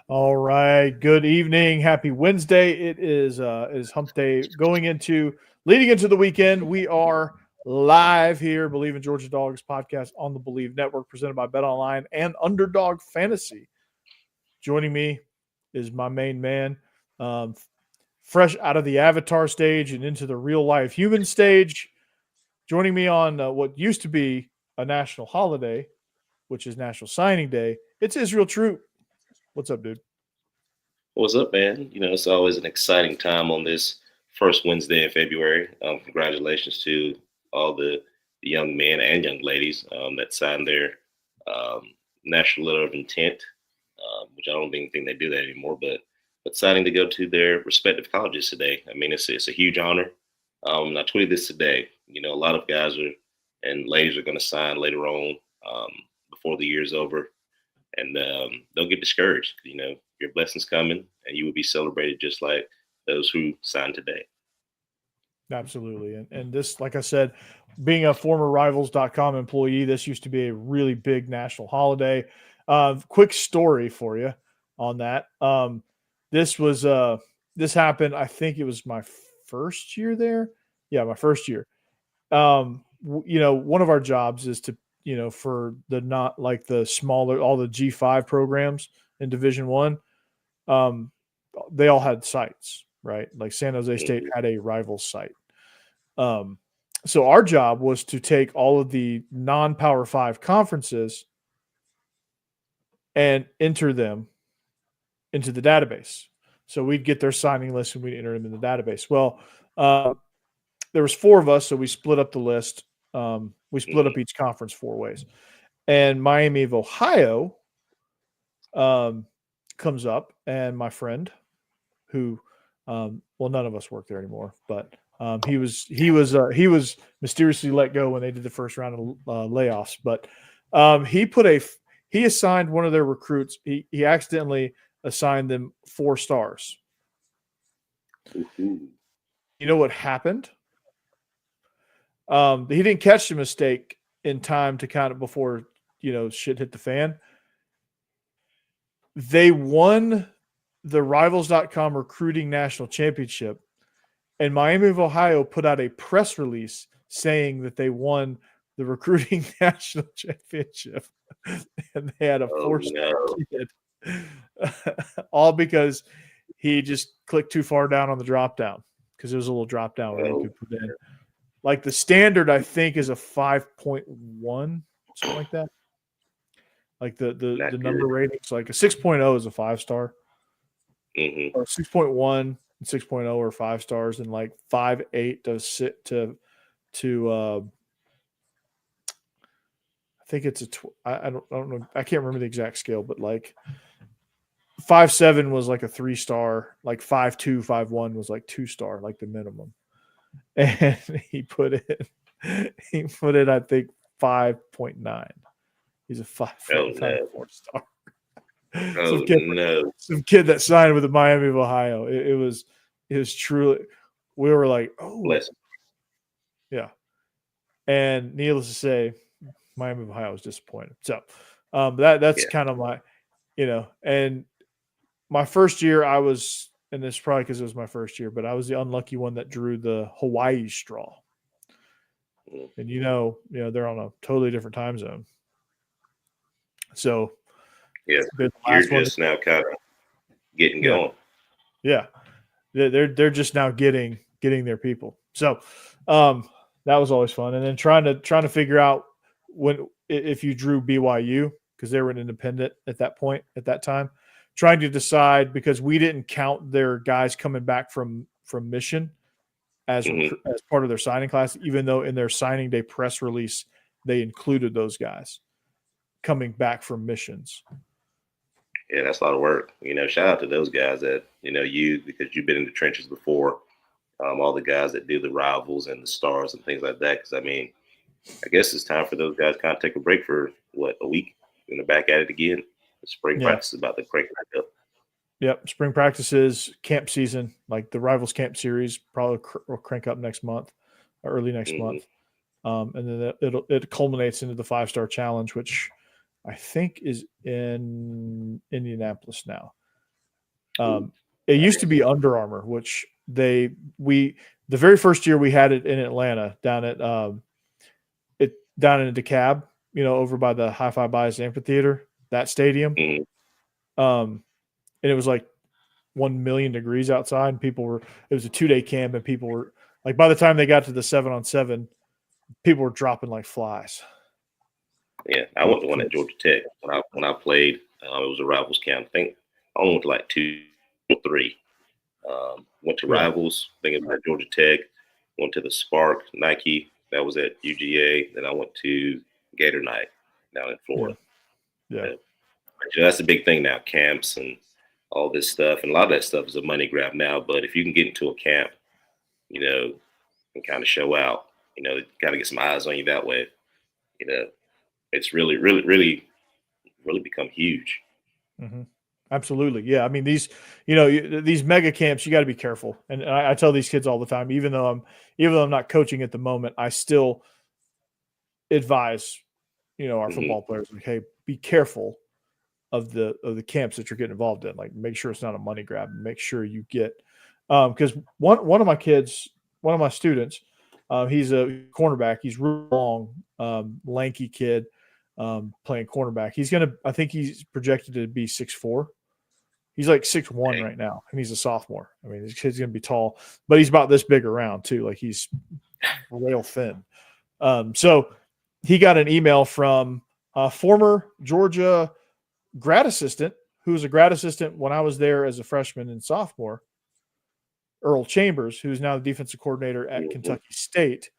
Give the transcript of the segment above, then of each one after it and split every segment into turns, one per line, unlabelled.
All right. Good evening. Happy Wednesday. It is Hump Day leading into the weekend. We are live here, Believe in Georgia Dogs podcast on the Believe Network, presented by Betonline and Underdog Fantasy. Joining me is my main man, fresh out of the avatar stage and into the real life human stage. Joining me on what used to be a national holiday, which is National Signing Day. It's Israel Troop. What's up, dude?
What's up, man? It's always an exciting time on this first Wednesday in February. Congratulations to all the young men and young ladies that signed their national letter of intent, which I don't even think they do that anymore, but signing to go to their respective colleges today. I mean, it's a huge honor. I tweeted this today. A lot of guys and ladies are going to sign later on before the year's over, and don't get discouraged. Your blessing's coming, and you will be celebrated just like those who signed today.
Absolutely. And this, like I said, being a former rivals.com employee, this used to be a really big national holiday. Quick story for you on that. This happened, I think it was my first year there. Yeah, my first year. One of our jobs is to, for the not like the smaller, all the G5 programs in Division One, they all had sites, right? Like San Jose State had a rival site. So our job was to take all of the non-Power 5 conferences and enter them into the database. So we'd get their signing list and we'd enter them in the database. Well, there was 4 of us, so we split up the list. We split up each conference 4 ways. And Miami of Ohio comes up, and my friend who none of us work there anymore, but he was mysteriously let go when they did the first round of layoffs. But he assigned one of their recruits. He accidentally assigned them 4 stars.
Mm-hmm.
You know what happened? He didn't catch the mistake in time to kind of before shit hit the fan. They won the Rivals.com recruiting national championship, and Miami of Ohio put out a press release saying that they won the recruiting national championship, and they had a 4-star kid, all because he just clicked too far down on the drop down, because there was a little drop down where you could put in. Like the standard, I think, is a 5.1, something like that. Like the number ratings, like a 6.0 is a 5-star.
Mm-hmm.
Or 6.1 and 6.0 are 5 stars, and like 5.8 to I think it's I don't know, I can't remember the exact scale, but like 5.7 was like a 3-star, like 5.2, 5.1 was like 2-star, like the minimum. And he put it, I think, 5.9. He's a 4-star. Some kid that signed with the Miami of Ohio. It was truly, we were like, oh, yeah. And needless to say, Miami of Ohio was disappointed. So that's kind of my, and my first year I was, and it's probably because it was my first year, but I was the unlucky one that drew the Hawaii straw. And they're on a totally different time zone. So
yeah, you're just now kind of getting going.
Yeah, they're just now getting their people. So that was always fun. And then trying to figure out if you drew BYU, because they were an independent at that time, trying to decide, because we didn't count their guys coming back from Mission as part of their signing class, even though in their signing day press release they included those guys coming back from missions.
Yeah, that's a lot of work. Shout out to those guys that, because you've been in the trenches before, all the guys that do the rivals and the stars and things like that. Because, I guess it's time for those guys to kind of take a break for, a week, and they're back at it again. The spring practice is about to crank back up.
Yep, spring practices, camp season, like the Rivals Camp Series probably will crank up next month, or early next month. And then it culminates into the 5-star challenge, which I think is in Indianapolis now. It used to be Under Armour, which the very first year we had it in Atlanta down at down in DeKalb, over by the Hi-Fi Buys Amphitheater, that stadium.
Mm-hmm.
And it was like 1 million degrees outside, and it was a 2-day camp, and people were like, by the time they got to the 7-on-7, people were dropping like flies.
Yeah, I went to one at Georgia Tech when I played. It was a Rivals camp. I think I only went to like 2 or 3. Went to Rivals, thinking about Georgia Tech. Went to the Spark Nike. That was at UGA. Then I went to Gator Night down in Florida.
Yeah.
That's the big thing now, camps and all this stuff. And a lot of that stuff is a money grab now. But if you can get into a camp, and kind of show out, kind of get some eyes on you that way, it's really, really, really, really become huge.
Mm-hmm. Absolutely. Yeah. I mean, these mega camps, you got to be careful. And I tell these kids all the time, even though I'm not coaching at the moment, I still advise, our football players, like, hey, be careful of the camps that you're getting involved in. Like, make sure it's not a money grab. Make sure you get, because one of my kids, one of my students, he's a cornerback. He's real long, lanky kid, playing cornerback. I think he's projected to be 6'4". He's like 6'1" right now, and he's a sophomore. I mean, this kid's going to be tall, but he's about this big around too. Like, he's rail thin. So he got an email from a former Georgia grad assistant, who was a grad assistant when I was there as a freshman and sophomore, Earl Chambers, who's now the defensive coordinator at Kentucky State.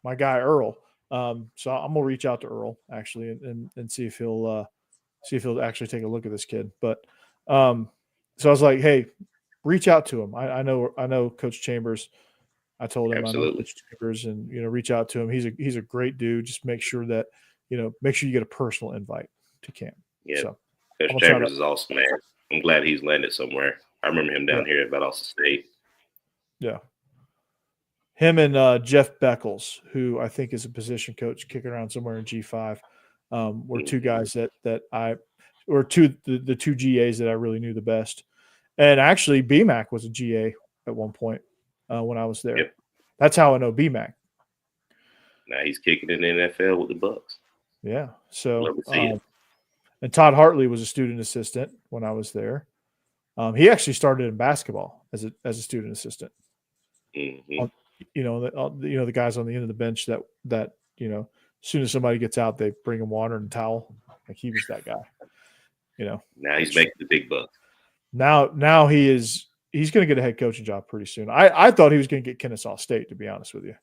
My guy Earl. So I'm gonna reach out to Earl actually and see if he'll actually take a look at this kid. But so I was like, hey, reach out to him. I know Coach Chambers. I told him
Absolutely.
I know Coach Chambers, and reach out to him. He's a great dude. Just make sure that you get a personal invite to camp.
Yeah,
so,
Coach Chambers is awesome, man. I'm glad he's landed somewhere. I remember him down here at Valdosta State.
Yeah. Him and Jeff Beckles, who I think is a position coach kicking around somewhere in G5, were two guys that the two GAs that I really knew the best. And actually, BMAC was a GA at one point when I was there.
Yep.
That's how I know BMAC.
Now he's kicking in the NFL with the Bucks.
Yeah. So, and Todd Hartley was a student assistant when I was there. He actually started in basketball as a student assistant.
Mm-hmm.
The guys on the end of the bench that as soon as somebody gets out, they bring him water and towel. Like, he was that guy.
Now he's making the big bucks.
Now he's going to get a head coaching job pretty soon. I thought he was going to get Kennesaw State, to be honest with you.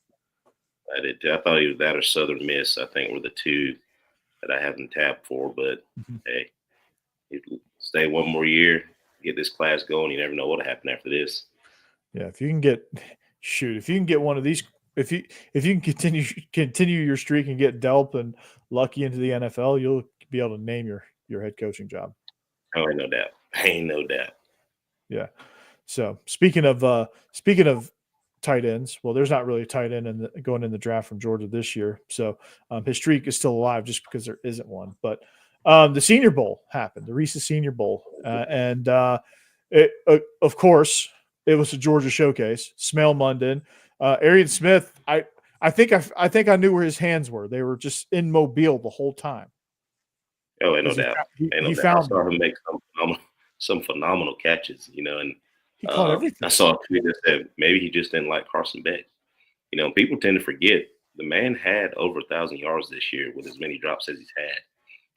I did too. I thought he was that or Southern Miss. I think were the two that I haven't tapped for. But hey, stay one more year, get this class going. You never know what'll happen after this.
Yeah, if you can get one of these, if you can continue your streak and get Delp and Lucky into the NFL, you'll be able to name your head coaching job.
Oh, ain't no doubt.
Yeah. So speaking of tight ends, well, there's not really a tight end going in the draft from Georgia this year. So his streak is still alive just because there isn't one. But the Senior Bowl happened, the Reese Senior Bowl, and of course, it was a Georgia showcase. Smell Munden, Arian Smith. I think I knew where his hands were. They were just in Mobile the whole time.
Oh, ain't no doubt. I saw him make some phenomenal catches, and
he caught everything.
I saw a tweet that said maybe he just didn't like Carson Beck. People tend to forget the man had over 1,000 yards this year with as many drops as he's had.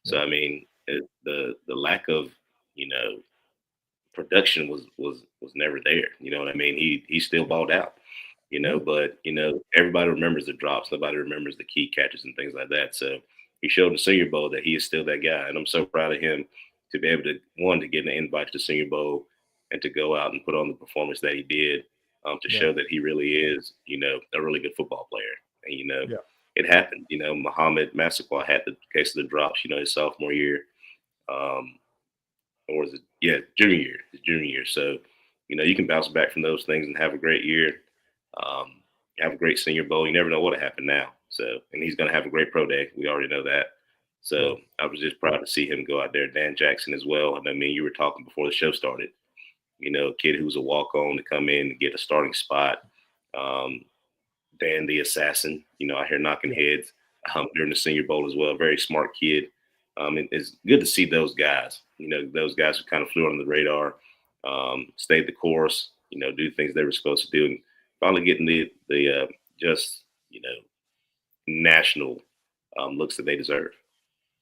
So I mean, the lack of production was never there. You know what I mean? He still balled out. But everybody remembers the drops. Nobody remembers the key catches and things like that. So he showed in the Senior Bowl that he is still that guy, and I'm so proud of him to be able to get an invite to the Senior Bowl and to go out and put on the performance that he did to show that he really is, a really good football player. And it happened. Muhammad Massaquoi had the case of the drops, his sophomore year, or was it? Yeah, junior year. His junior year. So you can bounce back from those things and have a great year. Have a great Senior Bowl. You never know what'll happen now. So, and he's going to have a great pro day. We already know that. So I was just proud to see him go out there. Dan Jackson as well. And I mean, you were talking before the show started. a kid who was a walk-on to come in and get a starting spot. Dan the Assassin, out here knocking heads during the Senior Bowl as well. Very smart kid. And it's good to see those guys. Those guys who kind of flew under the radar, stayed the course. Do things they were supposed to do, and finally getting the just national looks that they deserve.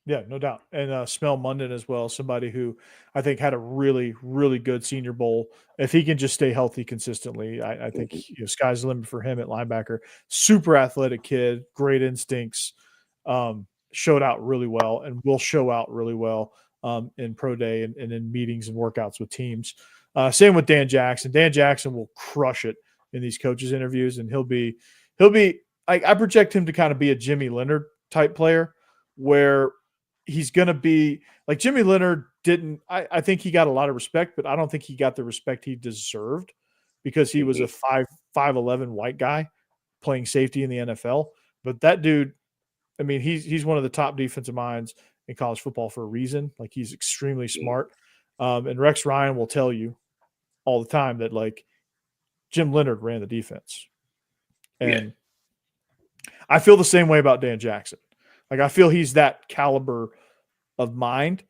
Yeah, no doubt. And Smell Munden as well, somebody who I think had a really, really good Senior Bowl. If he can just stay healthy consistently, I think sky's the limit for him at linebacker. Super athletic kid, great instincts, showed out really well and will show out really well in pro day and in meetings and workouts with teams. Same with Dan Jackson. Dan Jackson will crush it in these coaches interviews, and he'll be I project him to kind of be a Jimmy Leonard type player where he's going to be like Jimmy Leonard didn't. I think he got a lot of respect, but I don't think he got the respect he deserved because he was a 5'11" white guy playing safety in the NFL. But that dude, I mean, he's one of the top defensive minds in college football for a reason. Like, he's extremely smart. And Rex Ryan will tell you all the time that, like, Jim Leonard ran the defense. And I feel the same way about Dan Jackson. Like, I feel he's that caliber of mind,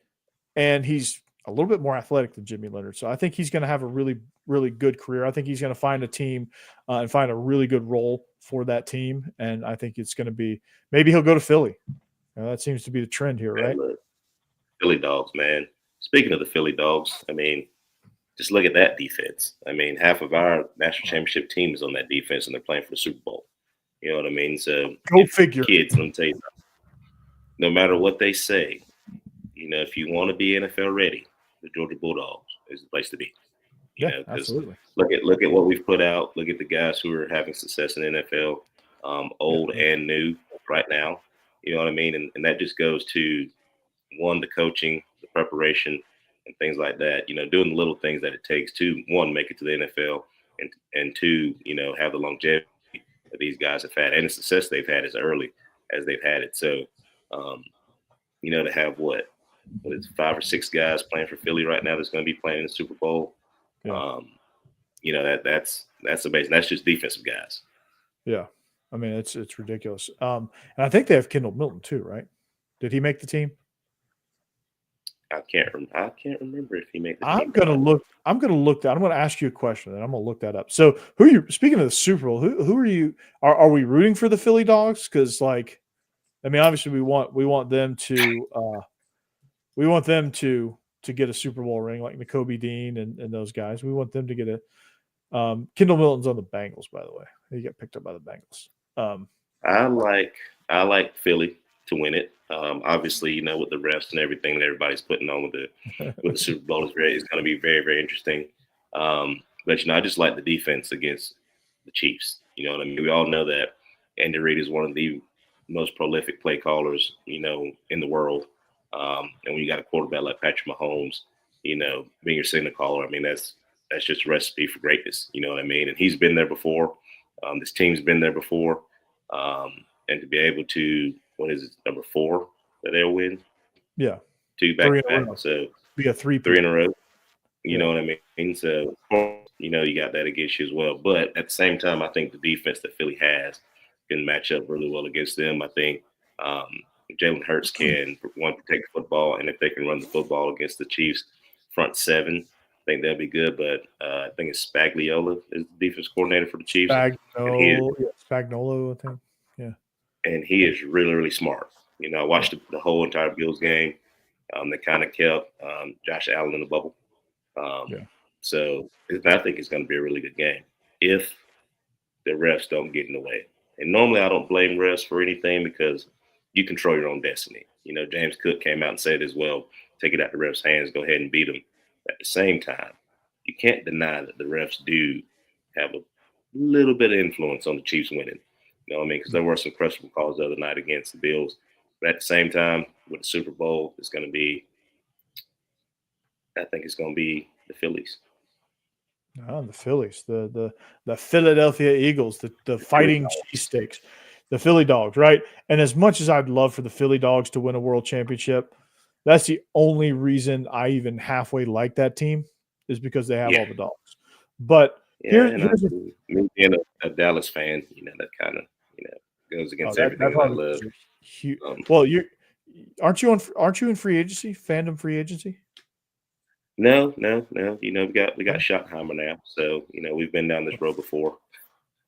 and he's a little bit more athletic than Jimmy Leonard. So I think he's going to have a really, really good career. I think he's going to find a team and find a really good role for that team. And I think it's going to be – maybe he'll go to Philly. That seems to be the trend here, right?
Philly Dogs, man. Speaking of the Philly Dogs, I mean, just look at that defense. I mean, half of our national championship team is on that defense, and they're playing for the Super Bowl. You know what I mean? So
go figure.
Kids, let me tell you, no matter what they say, if you want to be NFL ready, the Georgia Bulldogs is the place to be.
Absolutely.
Look at what we've put out. Look at the guys who are having success in the NFL, old and new right now. You know what I mean? And that just goes to, one, the coaching, the preparation, and things like that. Doing the little things that it takes to, one, make it to the NFL, and two, have the longevity that these guys have had and the success they've had as early as they've had it. So, to have what is 5 or 6 guys playing for Philly right now that's going to be playing in the Super Bowl. That's amazing. That's just defensive guys.
Yeah. I mean, it's ridiculous. And I think they have Kendall Milton too, right? Did he make the team?
I can't remember if he made the team.
I'm going to ask you a question, and I'm going to look that up. So, speaking of the Super Bowl, who are you? Are we rooting for the Philly Dogs? Because, like, I mean, obviously we want them to get a Super Bowl ring, like N'Kobe Dean and those guys. We want them to get a. Kendall Milton's on the Bengals, by the way. He got picked up by the Bengals.
I like Philly to win it. Obviously, with the refs and everything that everybody's putting on with the Super Bowl is going to be very, very interesting. But I just like the defense against the Chiefs. You know what I mean? We all know that Andy Reid is one of the most prolific play callers, in the world. And when you got a quarterback like Patrick Mahomes, being your signal caller, I mean, that's just a recipe for greatness. You know what I mean? And he's been there before. This team's been there before. And to be able to, what is it, number 4 that they'll win?
Yeah.
2 back-to-back. So
be a 3
in a row. You know what I mean? So, you got that against you as well. But at the same time, I think the defense that Philly has can match up really well against them. I think Jalen Hurts can, one, protect the football, and if they can run the football against the Chiefs front 7, I think that'll be good. But I think it's Spagliola is the defense coordinator for the Chiefs.
Spagnuolo, I think. Yeah.
And he is really, really smart. I watched the whole entire Bills game. They kind of kept Josh Allen in the bubble. So I think it's going to be a really good game if the refs don't get in the way. And normally I don't blame refs for anything because you control your own destiny. James Cook came out and said as well, take it out of the refs' hands, go ahead and beat them. At the same time, you can't deny that the refs do have a little bit of influence on the Chiefs winning. You know what I mean? Because there were some questionable calls the other night against the Bills. But at the same time, with the Super Bowl, I think it's going to be the Phillies.
Oh, the Phillies, the Philadelphia Eagles, the fighting cheesesteaks, the Philly Dogs, right? And as much as I'd love for the Philly Dogs to win a world championship, that's the only reason I even halfway like that team is because they have
Yeah.
all the dogs. But
Yeah, and
here's
me being a Dallas fan, that kind of goes against everything that I
probably
love.
huge.
Um,
Well, aren't you in free agency, fandom free agency?
no, no, no. We got Schottenheimer now, so we've been down this road before.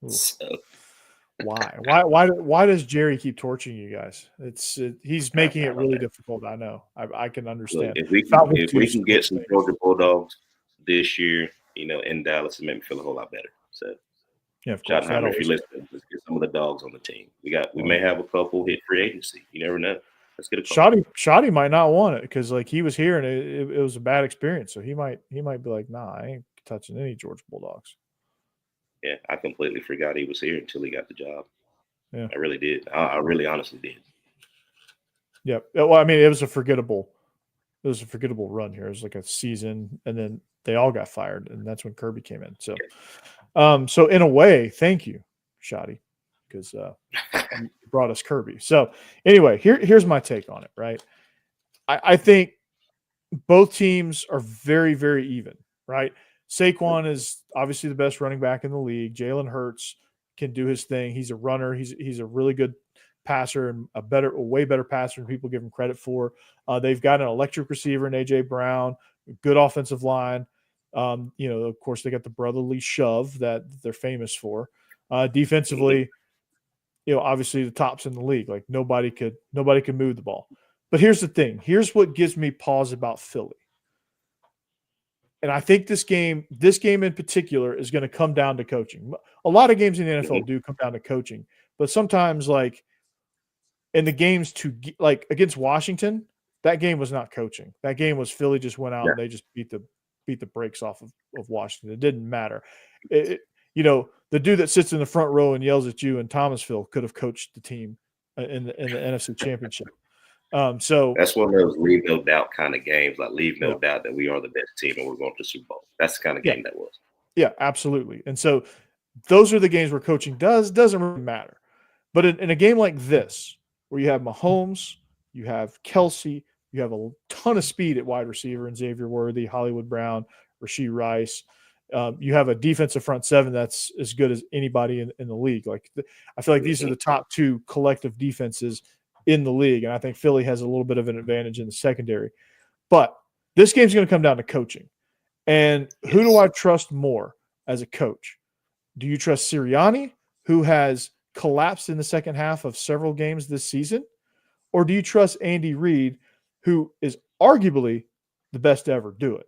Ooh.
So
Why does Jerry keep torching you guys? He's making
I
it
don't
really
know.
difficult. I know. I can
Look,
understand.
if we can get some Georgia Bulldogs this year, in Dallas, it made me feel a whole lot better. So
Yeah, of course.
Schottenheimer, if you're listening, let's get some of the dogs on the team. We may
Well,
have a couple hit free agency. You never know. Let's get a couple.
Shoddy might not want it because like he was here and it was a bad experience. So he might be like, nah, I ain't touching any Georgia Bulldogs.
Yeah, I completely forgot he was here until he got the job.
Yeah,
I really did. I really honestly did.
yeah. Well, I mean, it was a forgettable run here. It was like a season, and then they all got fired, and that's when Kirby came in. So, so in a way, thank you, Shoddy, because you brought us Kirby. So anyway, here's my take on it. Right, I think both teams are very, very even. Right, Saquon is obviously the best running back in the league. Jalen Hurts can do his thing. He's a runner. He's a really good passer and a way better passer than people give him credit for. They've got an electric receiver in AJ Brown, good offensive line. Of course, they got the brotherly shove that they're famous for. Defensively, obviously the tops in the league. Like nobody could move the ball. But here's the thing. Here's what gives me pause about Philly. And I think this game in particular is going to come down to coaching. A lot of games in the NFL do come down to coaching, but sometimes like in the games like against Washington, that game was not coaching. That game was Philly just went out and they just beat the brakes off of Washington. It didn't matter. The dude that sits in the front row and yells at you in Thomasville could have coached the team in the NFC Championship. So
that's one of those leave no doubt kind of games. Like leave no doubt that we are the best team and we're going to the Super Bowl. That's the kind of game that was.
Yeah, absolutely. And so those are the games where coaching doesn't really matter. But in a game like this, where you have Mahomes, you have Kelsey, you have a ton of speed at wide receiver in Xavier Worthy, Hollywood Brown, Rashee Rice. You have a defensive front seven that's as good as anybody in the league. Like I feel like these are the top two collective defenses in the league, and I think Philly has a little bit of an advantage in the secondary. But this game's going to come down to coaching. And who do I trust more as a coach? Do you trust Sirianni, who has collapsed in the second half of several games this season? Or do you trust Andy Reid, who is arguably the best to ever do it?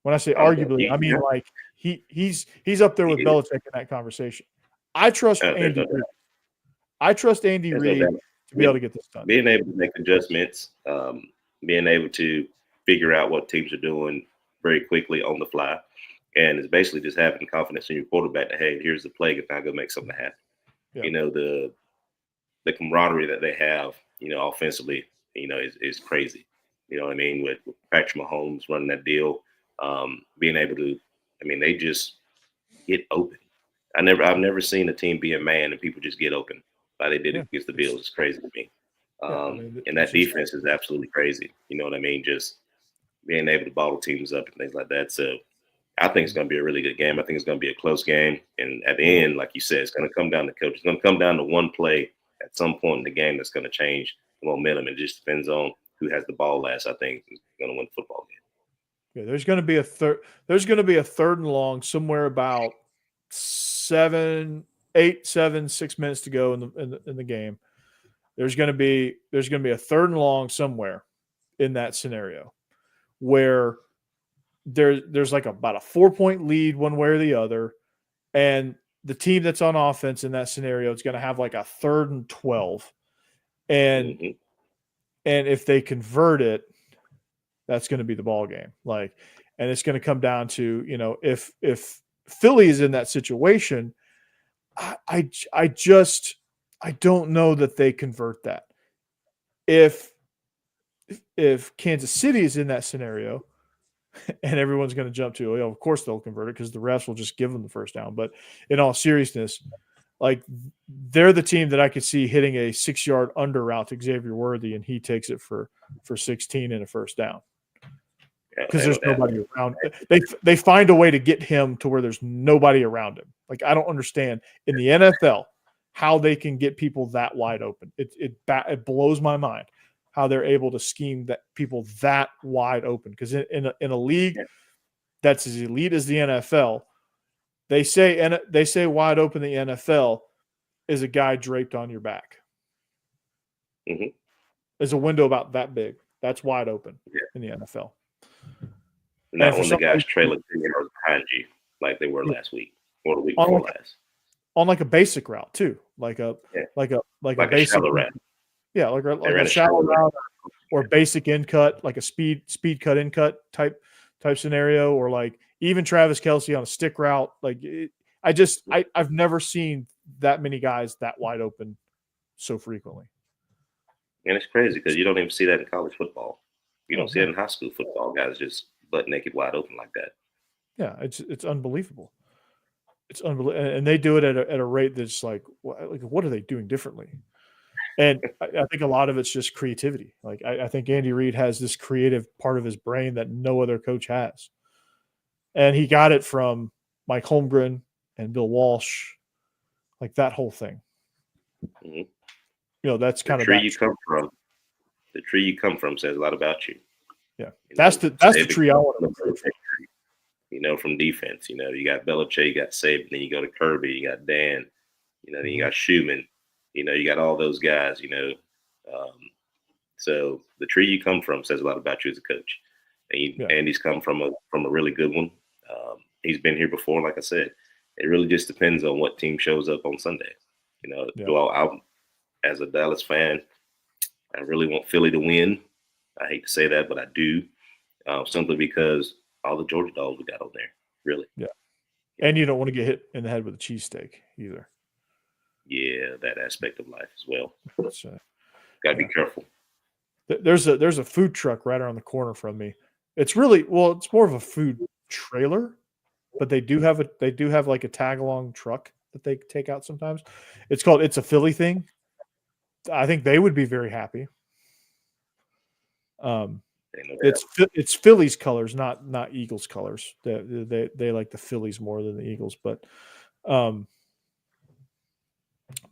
When I say arguably, I mean like he's up there with Belichick in that conversation. I trust Andy Reid. I trust Andy Reid to be able to get this done.
Being able to make adjustments, being able to figure out what teams are doing very quickly on the fly. And it's basically just having confidence in your quarterback that, hey, here's the play, if I go make something happen. Yeah. The camaraderie that they have, offensively, is crazy. You know what I mean? With Patrick Mahomes running that deal, being able to, they just get open. I've never seen a team be a man and people just get open like they did against the Bills. It's crazy to me. And that defense is absolutely crazy. You know what I mean? Just being able to bottle teams up and things like that. So I think it's going to be a really good game. I think it's going to be a close game. And at the end, like you said, it's going to come down to coach. It's going to come down to one play at some point in the game that's going to change the momentum. It just depends on who has the ball last, I think, is going to win the football game.
Yeah, there's going to be a third and long somewhere about 6 minutes to go in the game. There's going to be a third and long somewhere in that scenario where there's like about a 4-point lead one way or the other, and the team that's on offense in that scenario is going to have like a 3rd and 12, and if they convert it, that's going to be the ball game. Like, and it's going to come down to, if Philly is in that situation, I don't know that they convert that. If Kansas City is in that scenario, and everyone's going to jump to, of course they'll convert it because the refs will just give them the first down. But in all seriousness, like they're the team that I could see hitting a 6-yard under route to Xavier Worthy, and he takes it for 16 and a first down. because there's nobody around. They find a way to get him to where there's nobody around him. Like, I don't understand in the NFL how they can get people that wide open. It blows my mind how they're able to scheme that people that wide open. Because in a league that's as elite as the NFL, they say wide open. The NFL is a guy draped on your back.
Mm-hmm.
There's a window about that big. That's wide open in the NFL.
Not when the guys trailing 10 yards behind you like they were last week or the week before last.
On like a basic route too, like a basic
shallow route.
Yeah, like a shallow route or basic in cut, like a speed cut in cut type scenario, or like even Travis Kelce on a stick route. Like I've never seen that many guys that wide open so frequently.
And it's crazy because you don't even see that in college football. You don't see it in high school football. Guys just butt naked wide open like that.
Yeah, it's unbelievable. It's unbelievable, and they do it at a rate that's like what are they doing differently? And I think a lot of it's just creativity. Like I think Andy Reid has this creative part of his brain that no other coach has, and he got it from Mike Holmgren and Bill Walsh, like that whole thing.
Mm-hmm.
That's kind of
the tree you come from. The tree you come from says a lot about you.
Yeah, that's the tree I want to recruit from.
From defense, you got Belichick, you got Saban, then you go to Kirby, you got Dan, then you got Schumann, you got all those guys, so the tree you come from says a lot about you as a coach. And Andy's come from a really good one. He's been here before, like I said. It really just depends on what team shows up on Sunday. As a Dallas fan, I really want Philly to win. I hate to say that, but I do, simply because all the Georgia Dogs we got on there, really.
Yeah. And you don't want to get hit in the head with a cheesesteak either.
Yeah, that aspect of life as well. Got to be careful.
There's a food truck right around the corner from me. It's it's more of a food trailer, but they do have like a tag along truck that they take out sometimes. It's called It's a Philly Thing. I think they would be very happy. It's Phillies colors, not Eagles colors. They like the Phillies more than the Eagles, but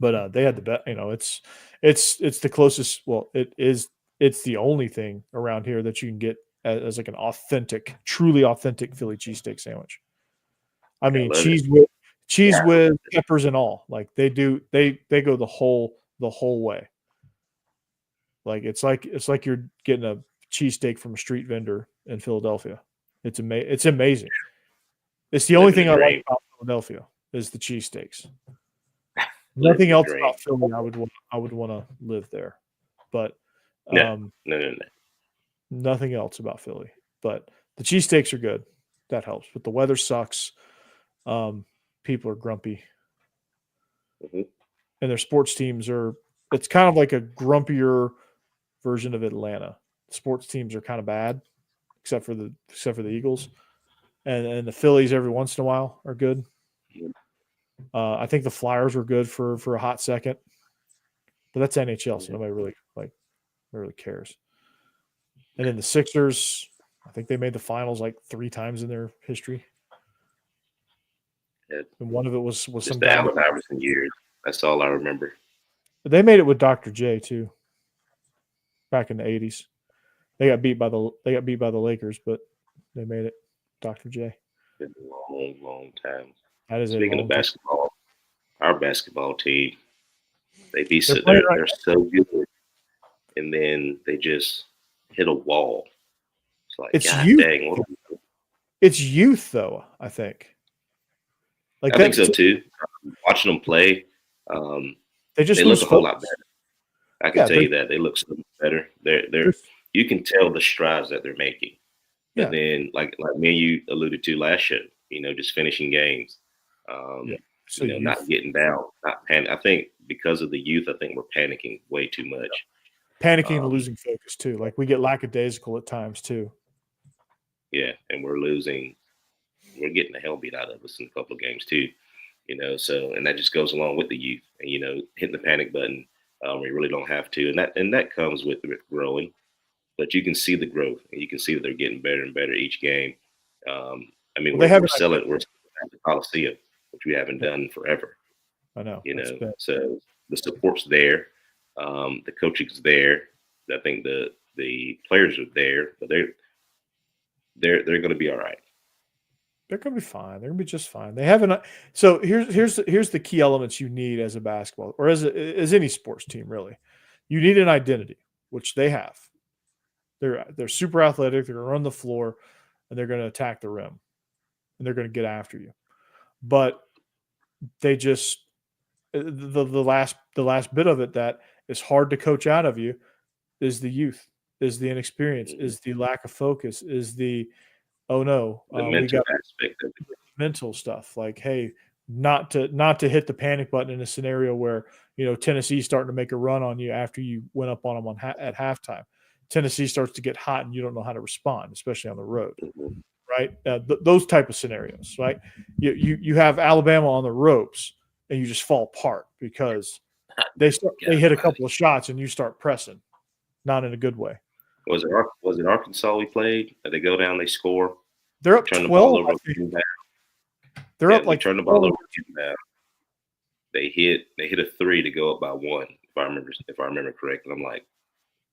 they had the best. It's the closest. Well, it's the only thing around here that you can get as like an truly authentic Philly cheesesteak sandwich. I mean, cheese with peppers and all. Like they go the whole way. Like it's like you're getting a cheesesteak from a street vendor in Philadelphia. It's amazing. It's the only thing I like about Philadelphia is the cheesesteaks. Nothing else about Philly I would want to live there. But
no.
Nothing else about Philly. But the cheesesteaks are good. That helps. But the weather sucks. People are grumpy.
Mm-hmm.
And their sports teams it's kind of like a grumpier version of Atlanta. Sports teams are kind of bad, except for the Eagles, and the Phillies every once in a while are good. I think the Flyers were good for a hot second, but that's NHL, so nobody really cares. And then the Sixers, I think they made the finals like 3 times in their history, and one of it was
just
some
the Allen Iverson years. That's all I remember.
But they made it with Dr. J too. Back in the 80s. They got beat by the Lakers, but they made it. Dr. J.
It's been a long time.
That is
Speaking of basketball, our basketball team, they're so good, and then they just hit a wall. It's like, God
youth.
Dang,
it's youth, though. I think.
I think so too. Watching them play,
they
look a whole lot better. I can tell you that they look so much better. They're you can tell the strides that they're making. But then, like me and you alluded to last show, just finishing games, not getting down, not panic. I think because of the youth, I think we're panicking way too much.
Panicking and losing focus too. Like we get lackadaisical at times too.
Yeah, and we're losing. We're getting the hell beat out of us in a couple of games too. So and that just goes along with the youth and hitting the panic button. We really don't have to, and that comes with growing. but you can see the growth, and you can see that they're getting better and better each game. I mean,
Well, they have
we're still at the Coliseum, which we haven't done forever.
I know.
So the support's there, the coaching's there. I think the players are there, but they're going to be all right.
They're going to be fine. They're going to be just fine. They haven't. So here's the key elements you need as a basketball or as any sports team, really. You need an identity, which they have. They're super athletic. They're going to run the floor, and they're going to attack the rim, and they're going to get after you. But they just the last bit of it that is hard to coach out of you is the youth, is the inexperience, is the lack of focus, is the
mental aspect of it.
Mental stuff like, hey, not to hit the panic button in a scenario where Tennessee's starting to make a run on you after you went up on them at halftime. Tennessee starts to get hot and you don't know how to respond, especially on the road, right? Those type of scenarios, right? You have Alabama on the ropes and you just fall apart because they hit a couple of shots and you start pressing, not in a good way.
Was it Arkansas we played? They go down, they score.
They're up 12. They're up like
turn the ball over. They hit a three to go up by one. If I remember correctly, I'm like,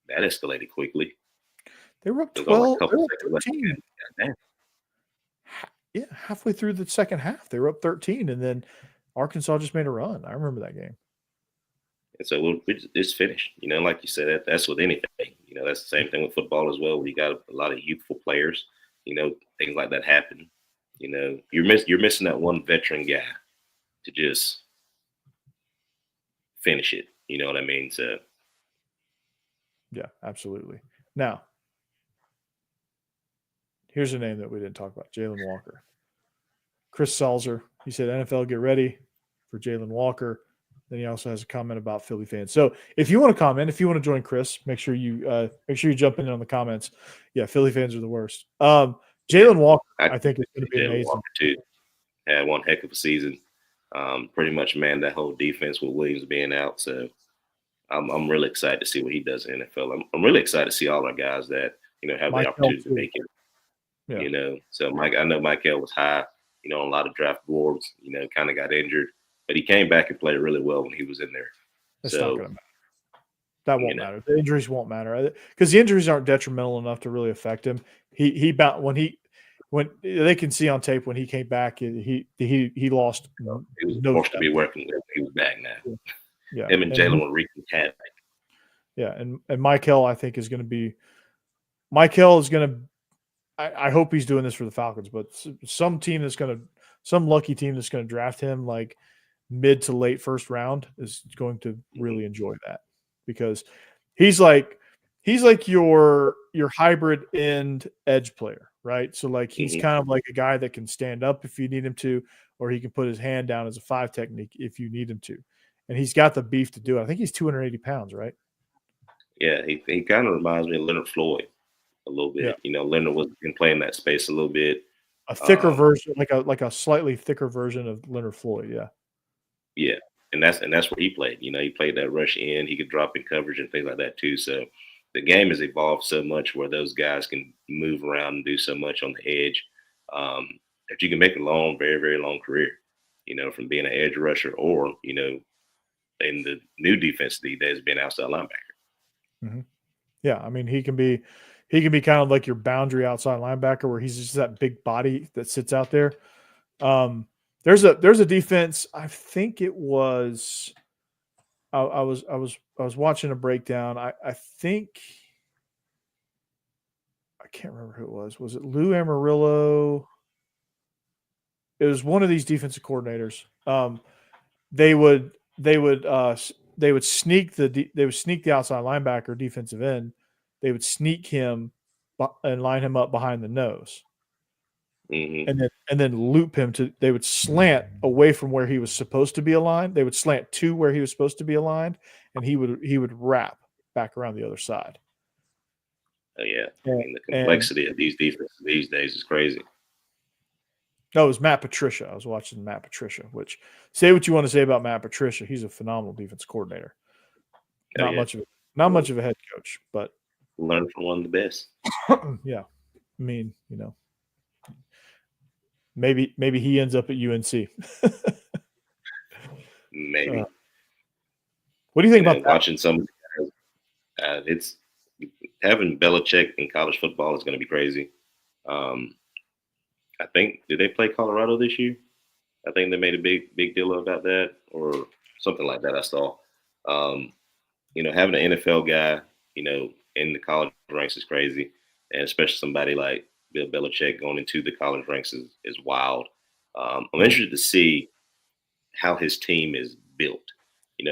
that escalated quickly.
They were up 12. They were up 13. Yeah, halfway through the second half, they were up 13, and then Arkansas just made a run. I remember that game.
And so it's finished. Like you said, that's with anything. That's the same thing with football as well. We got a lot of youthful players. Things like that happen. You're missing that one veteran guy to just finish it. You know what I mean? So.
Yeah, absolutely. Now, here's a name that we didn't talk about, Jalen Walker. Chris Salzer, he said, NFL, get ready for Jalen Walker. Then he also has a comment about Philly fans. So if you want to comment, if you want to join Chris, make sure you jump in on the comments. Yeah, Philly fans are the worst. Jalen Walker, I think it's going to be amazing.
Walker too had one heck of a season. Pretty much manned that whole defense with Williams being out. So I'm really excited to see what he does in the NFL. I'm really excited to see all our guys that have the opportunity to make it. Yeah. So I know Michael was high, on a lot of draft boards. Kind of got injured, but he came back and played really well when he was in there.
That's not going to matter. That won't matter. The injuries won't matter because the injuries aren't detrimental enough to really affect him. When they can see on tape when he came back, he lost.
He was supposed to be working with. He was back now. Yeah, him and Jalen were wreaking havoc.
Yeah, and Michael, I think, is going to be. Michael is going to. I hope he's doing this for the Falcons, but some lucky team that's going to draft him like mid to late first round is going to really enjoy that because he's like your hybrid end edge player, right? So like he's kind of like a guy that can stand up if you need him to, or he can put his hand down as a 5 technique if you need him to. And he's got the beef to do it. I think he's 280 pounds, right?
Yeah, he kind of reminds me of Leonard Floyd a little bit. Yeah. Leonard was been playing that space a little bit.
A thicker version, like a slightly thicker version of Leonard Floyd, yeah.
Yeah, and that's where he played. He played that rush in. He could drop in coverage and things like that too. So the game has evolved so much where those guys can move around and do so much on the edge that you can make a long, very, very long career, from being an edge rusher or, in the new defense these days, being outside linebacker. Mm-hmm.
Yeah, I mean, he can be kind of like your boundary outside linebacker where he's just that big body that sits out there. There's a defense. I think it was. I was watching a breakdown. I think I can't remember who it was. Was it Lou Amarillo? It was one of these defensive coordinators. They would sneak the outside linebacker defensive end. They would sneak him and line him up behind the nose. Mm-hmm. And then loop him they would slant away from where he was supposed to be aligned. They would slant to where he was supposed to be aligned, and he would wrap back around the other side.
Oh yeah, the complexity of these defenses these days is crazy.
No, it was Matt Patricia. I was watching Matt Patricia. Which, say what you want to say about Matt Patricia, he's a phenomenal defense coordinator. Not much of a head coach, but
learn from one of the best.
Yeah, I mean, maybe he ends up at UNC.
Maybe
What do you think about that?
watching some. It's having Belichick in college football is going to be crazy. I think did they play Colorado this year? I think they made a big deal about that or something like that. I saw. Having an NFL guy, in the college ranks is crazy, and especially somebody like Bill Belichick going into the college ranks is wild. I'm interested to see how his team is built.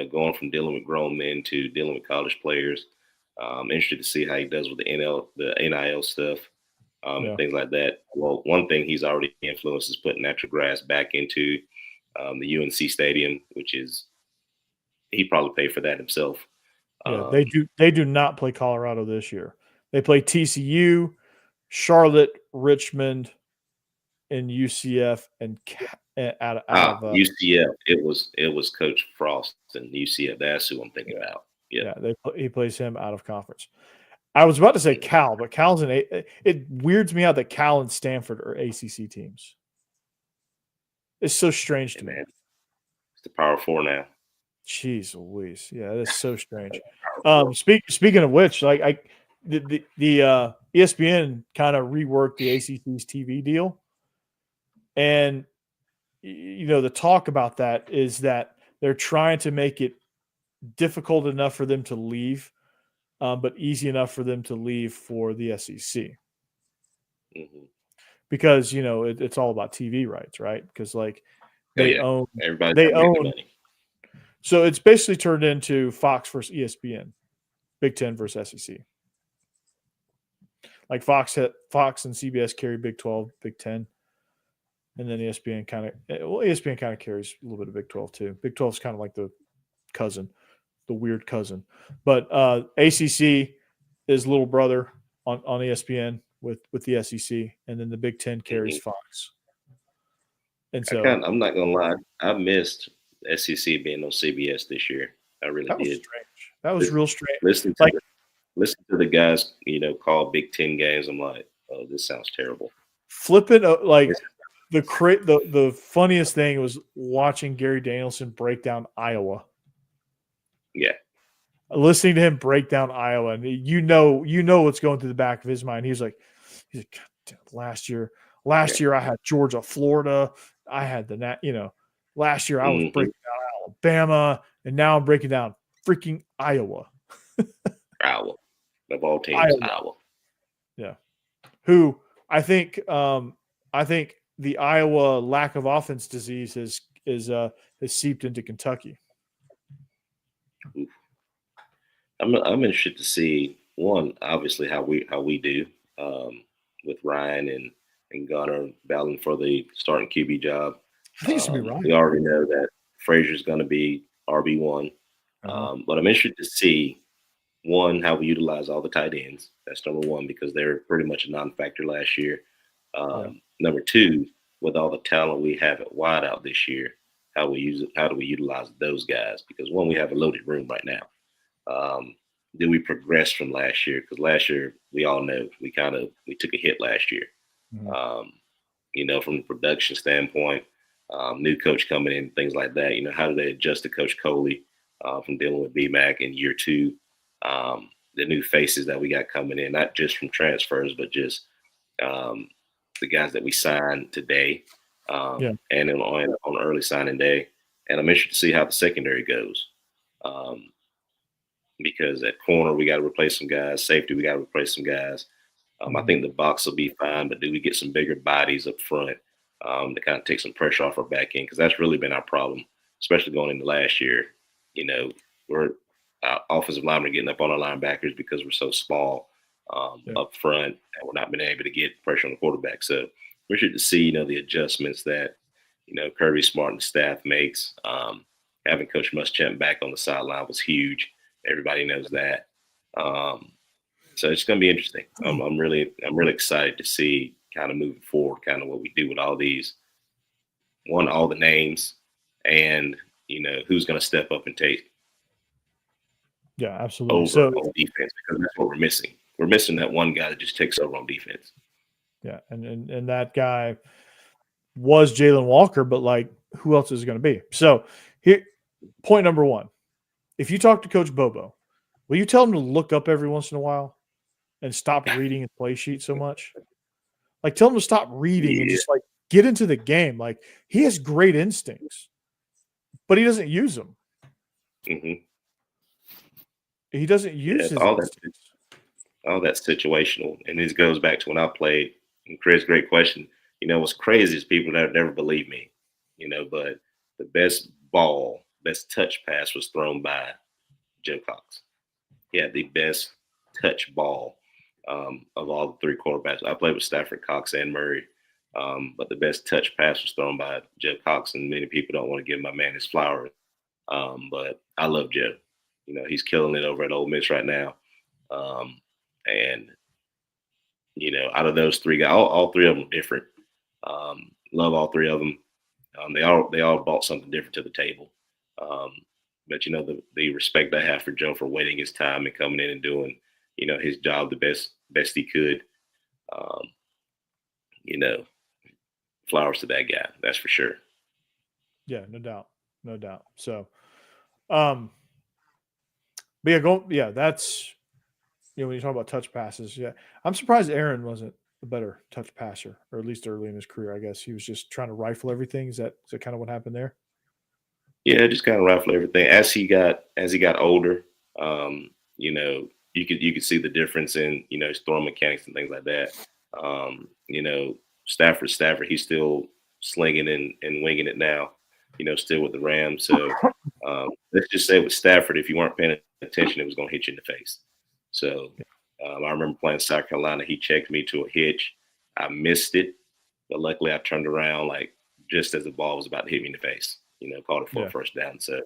Going from dealing with grown men to dealing with college players. I'm interested to see how he does with the NIL stuff, and things like that. Well, one thing he's already influenced is putting natural grass back into the UNC stadium, which is he probably paid for that himself.
Yeah, they do not play Colorado this year. They play TCU, Charlotte, Richmond, and UCF, and out of
UCF. It was Coach Frost and UCF. That's who I'm thinking about. Yeah,
he plays him out of conference. I was about to say Cal, but Cal's it weirds me out that Cal and Stanford are ACC teams. It's so strange to me.
It's the Power Four now.
Jeez Louise. Yeah, that is so strange. Speaking of which, like the ESPN kind of reworked the ACC's TV deal. And the talk about that is that they're trying to make it difficult enough for them to leave, but easy enough for them to leave for the SEC.
Mm-hmm.
Because it's all about TV rights, right? Because they own
money.
So it's basically turned into Fox versus ESPN, Big Ten versus SEC. Like Fox and CBS carry Big 12, Big 10, and then ESPN kind of carries a little bit of Big 12 too. Big 12 is kind of like the weird cousin, but ACC is little brother on ESPN with the SEC, and then the Big 10 carries Fox. And so
I'm not gonna lie, I missed SEC being on CBS this year. I really did.
Strange. That was real strange.
Listen to the guys, call Big 10 games. I'm like, oh, this sounds terrible.
Flip it the funniest thing was watching Gary Danielson break down Iowa.
Yeah.
Listening to him break down Iowa, and what's going through the back of his mind. He's like, God damn, last year I had Georgia, Florida. I had last year I was breaking down Alabama, and now I'm breaking down freaking Iowa.
Iowa. Of all teams, Iowa.
Yeah. Who I think the Iowa lack of offense disease has seeped into Kentucky.
I'm interested to see one, obviously how we do with Ryan and Gunner battling for the starting QB job.
I think it's gonna be Ryan.
We already know that Frazier's going to be RB1, but I'm interested to see one how we utilize all the tight ends. That's number one because they're pretty much a non-factor last year. Number two, with all the talent we have at wide out this year, how do we utilize those guys? Because one, we have a loaded room right now. Do we progress from last year? Because last year we all know we took a hit last year. From the production standpoint, new coach coming in, things like that. How do they adjust to Coach Coley from dealing with BMAC in year two? The new faces that we got coming in, not just from transfers, but just the guys that we signed today and on early signing day. And I'm interested to see how the secondary goes. Because at corner, we got to replace some guys. Safety, we got to replace some guys. I think the box will be fine, but do we get some bigger bodies up front to kind of take some pressure off our back end? Because that's really been our problem, especially going into last year. Our offensive linemen are getting up on our linebackers because we're so small up front, and we're not been able to get pressure on the quarterback. So we're interested to see, the adjustments that, Kirby Smart and the staff makes. Having Coach Muschamp back on the sideline was huge. Everybody knows that. So it's going to be interesting. I'm really excited to see kind of moving forward, kind of what we do with all these, all the names and, who's going to step up and take
absolutely.
over on defense because that's what we're missing. we're missing that one guy that just takes over on defense.
Yeah, and that guy was Jalen Walker, but like, who else is it going to be? So here, point number one: if you talk to Coach Bobo, will you tell him to look up every once in a while and stop reading his play sheet so much? Like, tell him to stop reading and just like get into the game. Like, he has great instincts, but he doesn't use them.
Mm-hmm.
He doesn't use his instincts.
All that's situational, and this goes back to when I played. And Chris, great question. You know, what's crazy is people that never believe me. You know, but the best touch pass was thrown by Joe Cox. He had the best touch ball of all the three quarterbacks. I played with Stafford, Cox, and Murray. But the best touch pass was thrown by Joe Cox, and many people don't want to give my man his flowers. But I love Joe. You know, he's killing it over at Ole Miss right now. And, you know, out of those three guys, all three of them are different. Love all three of them. They all brought something different to the table. But, you know, the respect I have for Joe for waiting his time and coming in and doing, you know, his job the best he could. You know, flowers to that guy. That's for sure.
Yeah, no doubt. So, but that's, you know, when you talk about touch passes, I'm surprised Aaron wasn't a better touch passer, or at least early in his career. I guess he was just trying to rifle everything. Is that kind of what happened there?
Yeah, just kind of rifle everything. As he got older, you know, you could see the difference in, you know, his throwing mechanics and things like that. You know, Stafford, he's still slinging and winging it now, you know, still with the Rams. So let's just say with Stafford, if you weren't paying attention, it was going to hit you in the face. So I remember playing South Carolina. He checked me to a hitch. I missed it, but luckily I turned around like just as the ball was about to hit me in the face. You know, called it for a first down. So,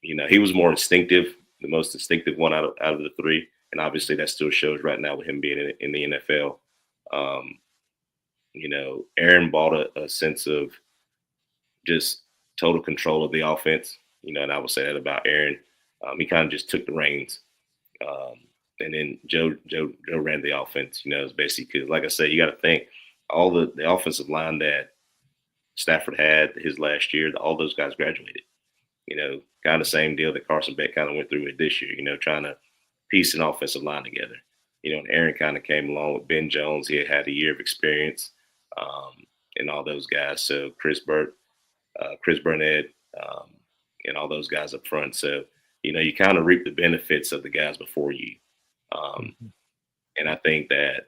you know, he was more instinctive, the most instinctive one out of the three. And obviously that still shows right now with him being in the NFL. You know, Aaron brought a sense of just total control of the offense. You know, and I would say that about Aaron. He kind of just took the reins. And then Joe ran the offense, you know, as best he could. Like I said, you got to think all the offensive line that Stafford had his last year, all those guys graduated. You know, kind of the same deal that Carson Beck kind of went through with this year, you know, trying to piece an offensive line together. You know, and Aaron kind of came along with Ben Jones. He had a year of experience and all those guys. So Chris Burnett, and all those guys up front. So, you know, you kind of reap the benefits of the guys before you. And I think that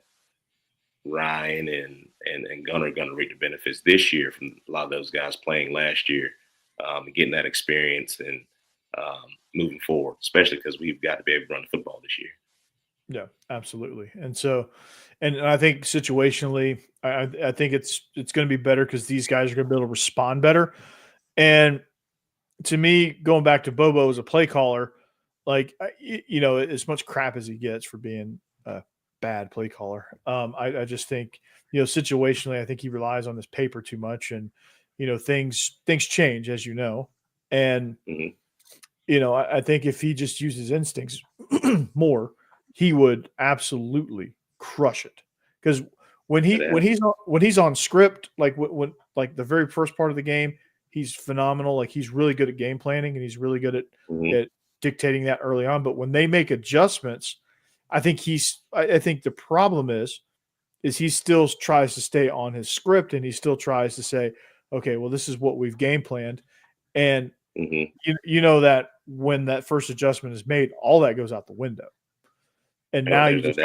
Ryan and Gunnar are going to reap the benefits this year from a lot of those guys playing last year, getting that experience and moving forward, especially because we've got to be able to run the football this year.
Yeah, absolutely. And so, and I think situationally, I think it's going to be better because these guys are going to be able to respond better. And to me, going back to Bobo as a play caller, like, you know, as much crap as he gets for being a bad play caller, I just think, you know, situationally, I think he relies on this paper too much, and, you know, things change, as you know, and you know, I think if he just uses instincts more, he would absolutely crush it. Because when he's on script, like when like the very first part of the game, he's phenomenal. Like, he's really good at game planning, and he's really good at dictating that early on. But when they make adjustments, I think the problem is he still tries to stay on his script, and he still tries to say, okay, well, this is what we've game planned. And you know that when that first adjustment is made, all that goes out the window. And now you just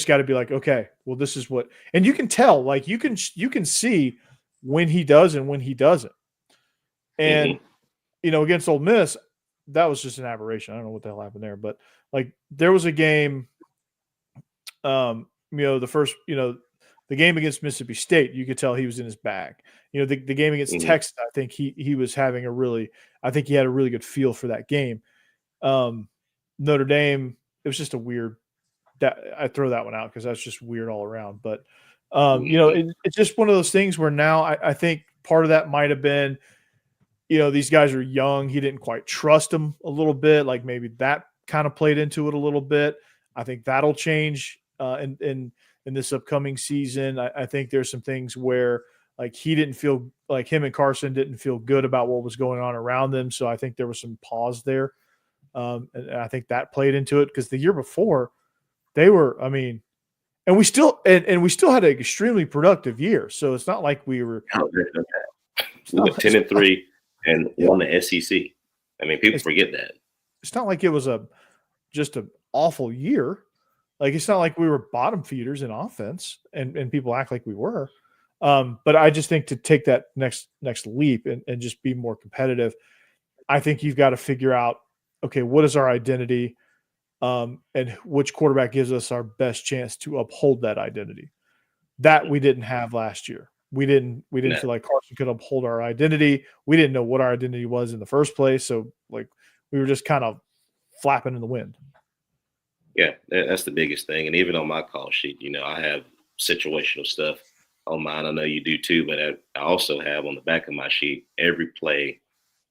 got to be like, okay, well, this is what, and you can tell, like, you can see when he does and when he doesn't. And you know, against Ole Miss, that was just an aberration. I don't know what the hell happened there, but like, there was a game, you know, the game against Mississippi State, you could tell he was in his bag. You know, the game against Texas, I think he was having I think he had a really good feel for that game. Notre Dame, it was just a weird, that I throw that one out because that's just weird all around. But you know, it's just one of those things where now I think part of that might have been, you know, these guys are young. He didn't quite trust them a little bit. Like, maybe that kind of played into it a little bit. I think that'll change in this upcoming season. I think there's some things where like he didn't feel like him and Carson didn't feel good about what was going on around them. So I think there was some pause there. And I think that played into it because the year before they were, I mean, and we still had an extremely productive year. So it's not like we were.
We went 10-3 and
Yeah.
won the SEC. I mean, people forget that.
It's not like it was just an awful year. Like it's not like we were bottom feeders in offense, and people act like we were. But I just think to take that next leap and just be more competitive, I think you've got to figure out, okay, what is our identity, and which quarterback gives us our best chance to uphold that identity. That we didn't have last year. We didn't feel like Carson could uphold our identity. We didn't know what our identity was in the first place. So like we were just kind of flapping in the wind.
Yeah, that's the biggest thing. And even on my call sheet, I have situational stuff on mine. I know you do too, but I also have on the back of my sheet every play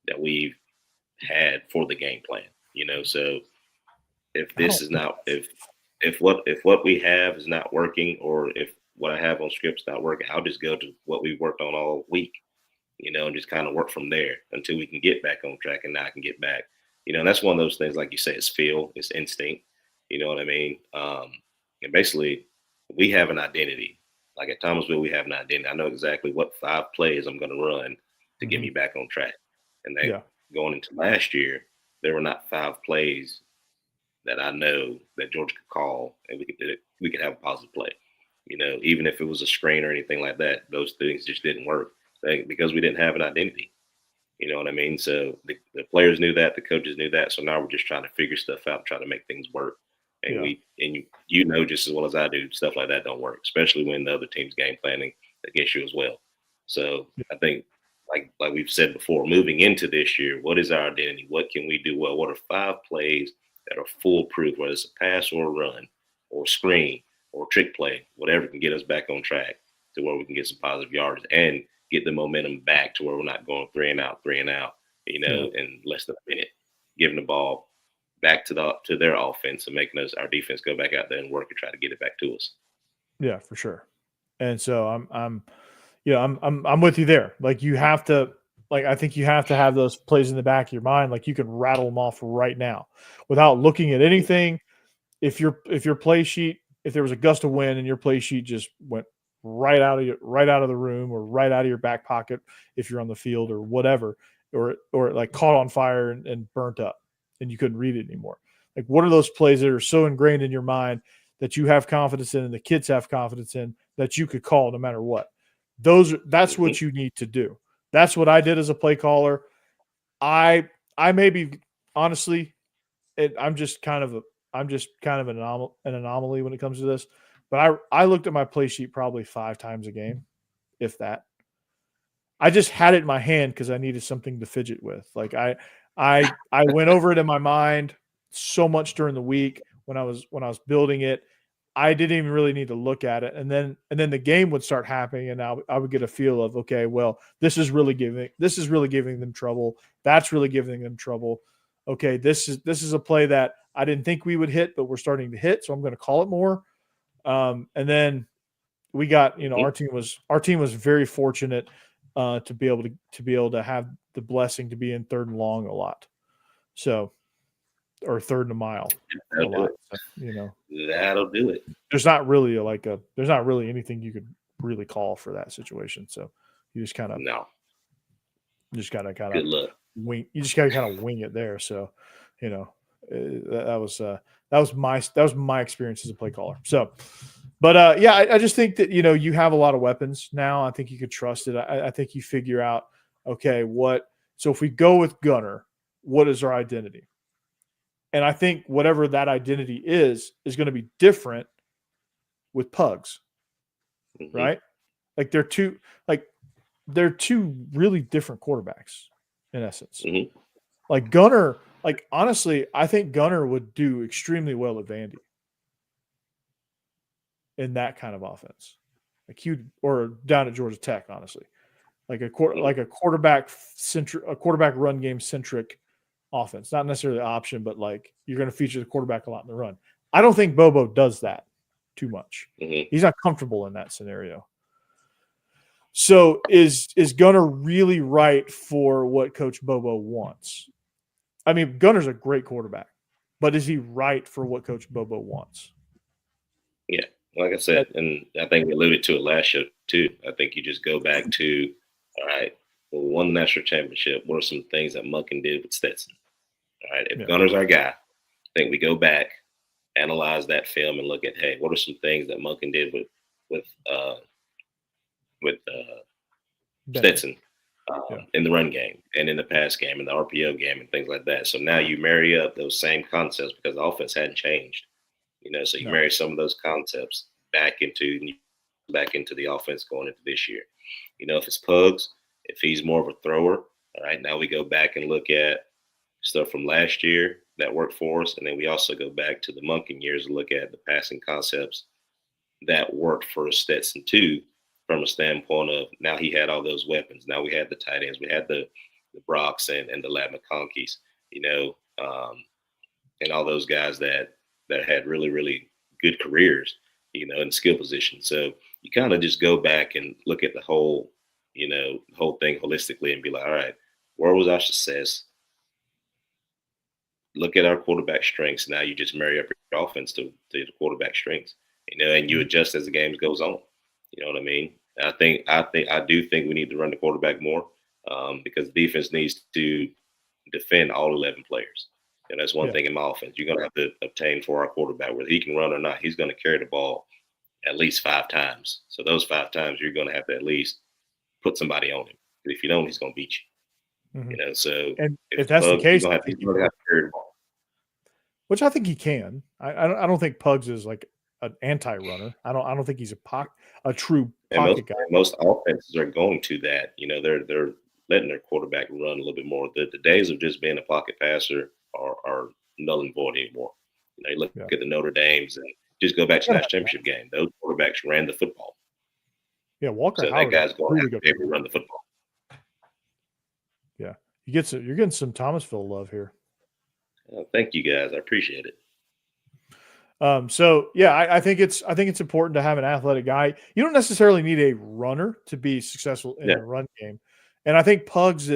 that we've had for the game plan. So if this is not if what we have is not working, or if what I have on script's not working, I'll just go to what we worked on all week, and just kind of work from there until we can get back on track, and now I can get back. And that's one of those things, like you say, it's feel, it's instinct. You know what I mean? And basically, we have an identity. Like at Thomasville, we have an identity. I know exactly what 5 plays I'm going to run to get me back on track. And then going into last year, there were not 5 plays that I know that Georgia could call and we could have a positive play. Even if it was a screen or anything like that, those things just didn't work because we didn't have an identity. You know what I mean? So the players knew that, the coaches knew that. So now we're just trying to figure stuff out, try to make things work. And you just as well as I do, stuff like that don't work, especially when the other team's game planning against you as well. So I think, like we've said before, moving into this year, what is our identity? What can we do well? What are 5 plays that are foolproof, whether it's a pass or a run or a screen or a trick play, whatever can get us back on track to where we can get some positive yards and get the momentum back to where we're not going 3 and out, in less than a minute, giving the ball back to their offense and making our defense go back out there and work and try to get it back to us.
Yeah, for sure. And so I'm with you there. Like you have to, I think you have to have those plays in the back of your mind. Like you can rattle them off right now without looking at anything. If your play sheet, if there was a gust of wind and your play sheet just went right out of the room or right out of your back pocket, if you're on the field or whatever, or like caught on fire and burnt up and you couldn't read it anymore. Like what are those plays that are so ingrained in your mind that you have confidence in and the kids have confidence in that you could call no matter what? That's what you need to do. That's what I did as a play caller. I maybe honestly, I'm just kind of an anomaly when it comes to this. But I looked at my play sheet probably 5 times a game, if that. I just had it in my hand because I needed something to fidget with. Like I went over it in my mind so much during the week when I was building it. I didn't even really need to look at it. And then the game would start happening and I would get a feel of, okay, well, this is really giving them trouble. That's really giving them trouble. Okay, this is a play that I didn't think we would hit, but we're starting to hit, so I'm going to call it more. And then we got, our team was very fortunate to be able to have the blessing to be in 3rd and long a lot. So, or 3rd and a mile a lot. So,
that'll do it.
There's not really anything you could really call for that situation. So you just kind of
good luck.
Wing. You just got to kind of wing it there. So, that was my experience as a play caller. So, but I just think that you have a lot of weapons now. I think you could trust it. I think you figure out, okay, so if we go with Gunner, what is our identity? And I think whatever that identity is going to be different with Pugs, right? Like they're two really different quarterbacks in essence. Like Gunner, honestly, I think Gunner would do extremely well at Vandy in that kind of offense, or down at Georgia Tech, honestly, like a quarterback run game centric offense, not necessarily the option, but like you're going to feature the quarterback a lot in the run. I don't think Bobo does that too much.
Mm-hmm.
He's not comfortable in that scenario. So is Gunner really right for what Coach Bobo wants? I mean, Gunner's a great quarterback, but is he right for what Coach Bobo wants?
Yeah, like I said, and I think we alluded to it last show too. I think you just go back to, all right, well, we won the national championship. What are some things that Monken did with Stetson? All right, if Gunner's our guy, I think we go back, analyze that film, and look at, hey, what are some things that Monken did with Stetson in the run game and in the pass game and the RPO game and things like that. So now you marry up those same concepts because the offense hadn't changed, so you marry some of those concepts back into the offense going into this year. If it's Pugs, if he's more of a thrower, all right, now we go back and look at stuff from last year that worked for us. And then we also go back to the Monken years and look at the passing concepts that worked for Stetson too, from a standpoint of now he had all those weapons. Now we had the tight ends, we had the Brocks and the Lab McConkeys, and all those guys that had really, really good careers, in skill position. So you kind of just go back and look at the whole thing holistically and be like, all right, where was our success? Look at our quarterback strengths. Now you just marry up your offense to the quarterback strengths, and you adjust as the game goes on. You know what I mean? I do think we need to run the quarterback more because the defense needs to defend all 11 players. And that's one thing in my offense. You're going to have to obtain for our quarterback, whether he can run or not. He's going to carry the ball at least 5 times. So those 5 times, you're going to have to at least put somebody on him. If you don't, he's going to beat you.
Mm-hmm.
So
and if that's the case,
he's going to have to carry the ball.
Which I think he can. I don't think Pugs is like an anti-runner. I don't think he's a true pocket guy.
Most offenses are going to that. They're letting their quarterback run a little bit more. The days of just being a pocket passer are null and void anymore. You look at the Notre Dames and just go back to the national championship game. Those quarterbacks ran the football.
Yeah, Walker.
So that guy's going to have to be able to run the football.
Yeah, you're getting some Thomasville love here.
Thank you guys. I appreciate it.
So yeah, I think it's important to have an athletic guy. You don't necessarily need a runner to be successful in a run game. And I think Pugs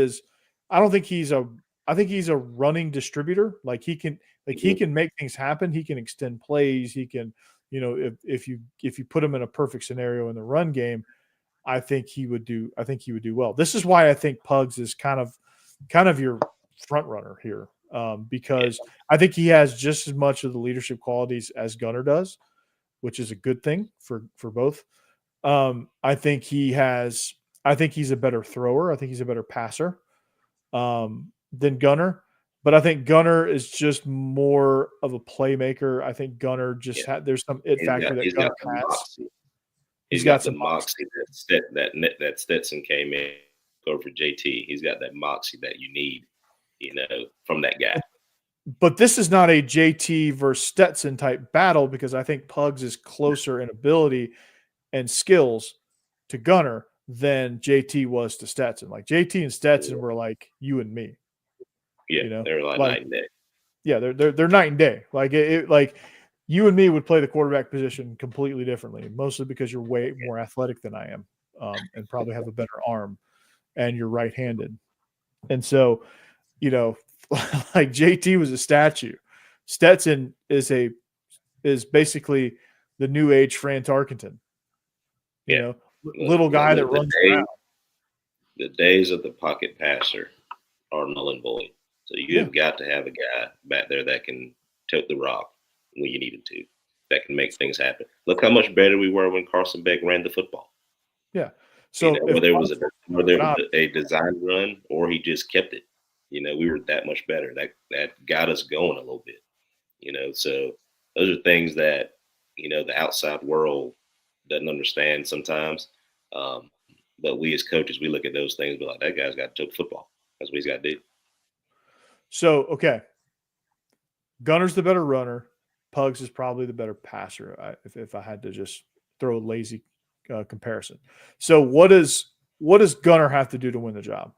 I think he's a running distributor. Like he can make things happen. He can extend plays. He can, if you put him in a perfect scenario in the run game, I think he would do well. This is why I think Pugs is kind of your front runner here. Because I think he has just as much of the leadership qualities as Gunner does, which is a good thing for both. I think he's a better thrower. I think he's a better passer than Gunner. But I think Gunner is just more of a playmaker. I think Gunner just there's some factor that Gunner has.
He's got the moxie that Stetson came in over JT. He's got that moxie that you need, from that guy.
But this is not a JT versus Stetson type battle because I think Pugs is closer in ability and skills to Gunner than JT was to Stetson. Like JT and Stetson were like you and me.
Yeah, they're like night and day.
Yeah, they're night and day. Like like you and me would play the quarterback position completely differently, mostly because you're way more athletic than I am, and probably have a better arm, and you're right-handed, and so. Like JT was a statue. Stetson is basically the new age Fran Tarkenton. Little guy that runs around.
The days of the pocket passer are null and void. So you've got to have a guy back there that can tote the rock when you need him to, that can make things happen. Look how much better we were when Carson Beck ran the football.
Yeah. So
whether it was a design run or he just kept it. We were that much better. That got us going a little bit. So those are things that, the outside world doesn't understand sometimes. But we as coaches, we look at those things and be like, that guy's got to tote football. That's what he's got to do.
So, okay. Gunner's the better runner. Pugs is probably the better passer, if I had to just throw a lazy comparison. So what does Gunner have to do to win the job?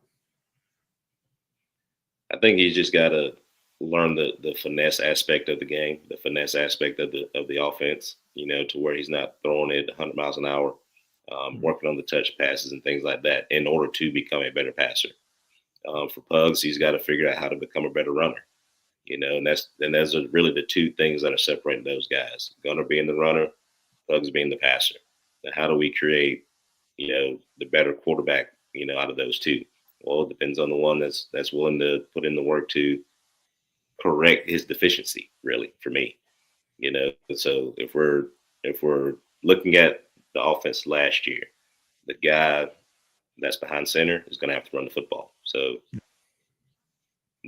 I think he's just got to learn the finesse aspect of the game, the finesse aspect of the offense, to where he's not throwing it 100 miles an hour, working on the touch passes and things like that in order to become a better passer. For Pugs, he's got to figure out how to become a better runner. And those are really the two things that are separating those guys. Gunner being the runner, Pugs being the passer. Now, how do we create, the better quarterback, out of those two? Well, it depends on the one that's willing to put in the work to correct his deficiency, really, for me. So if we're looking at the offense last year, the guy that's behind center is going to have to run the football. So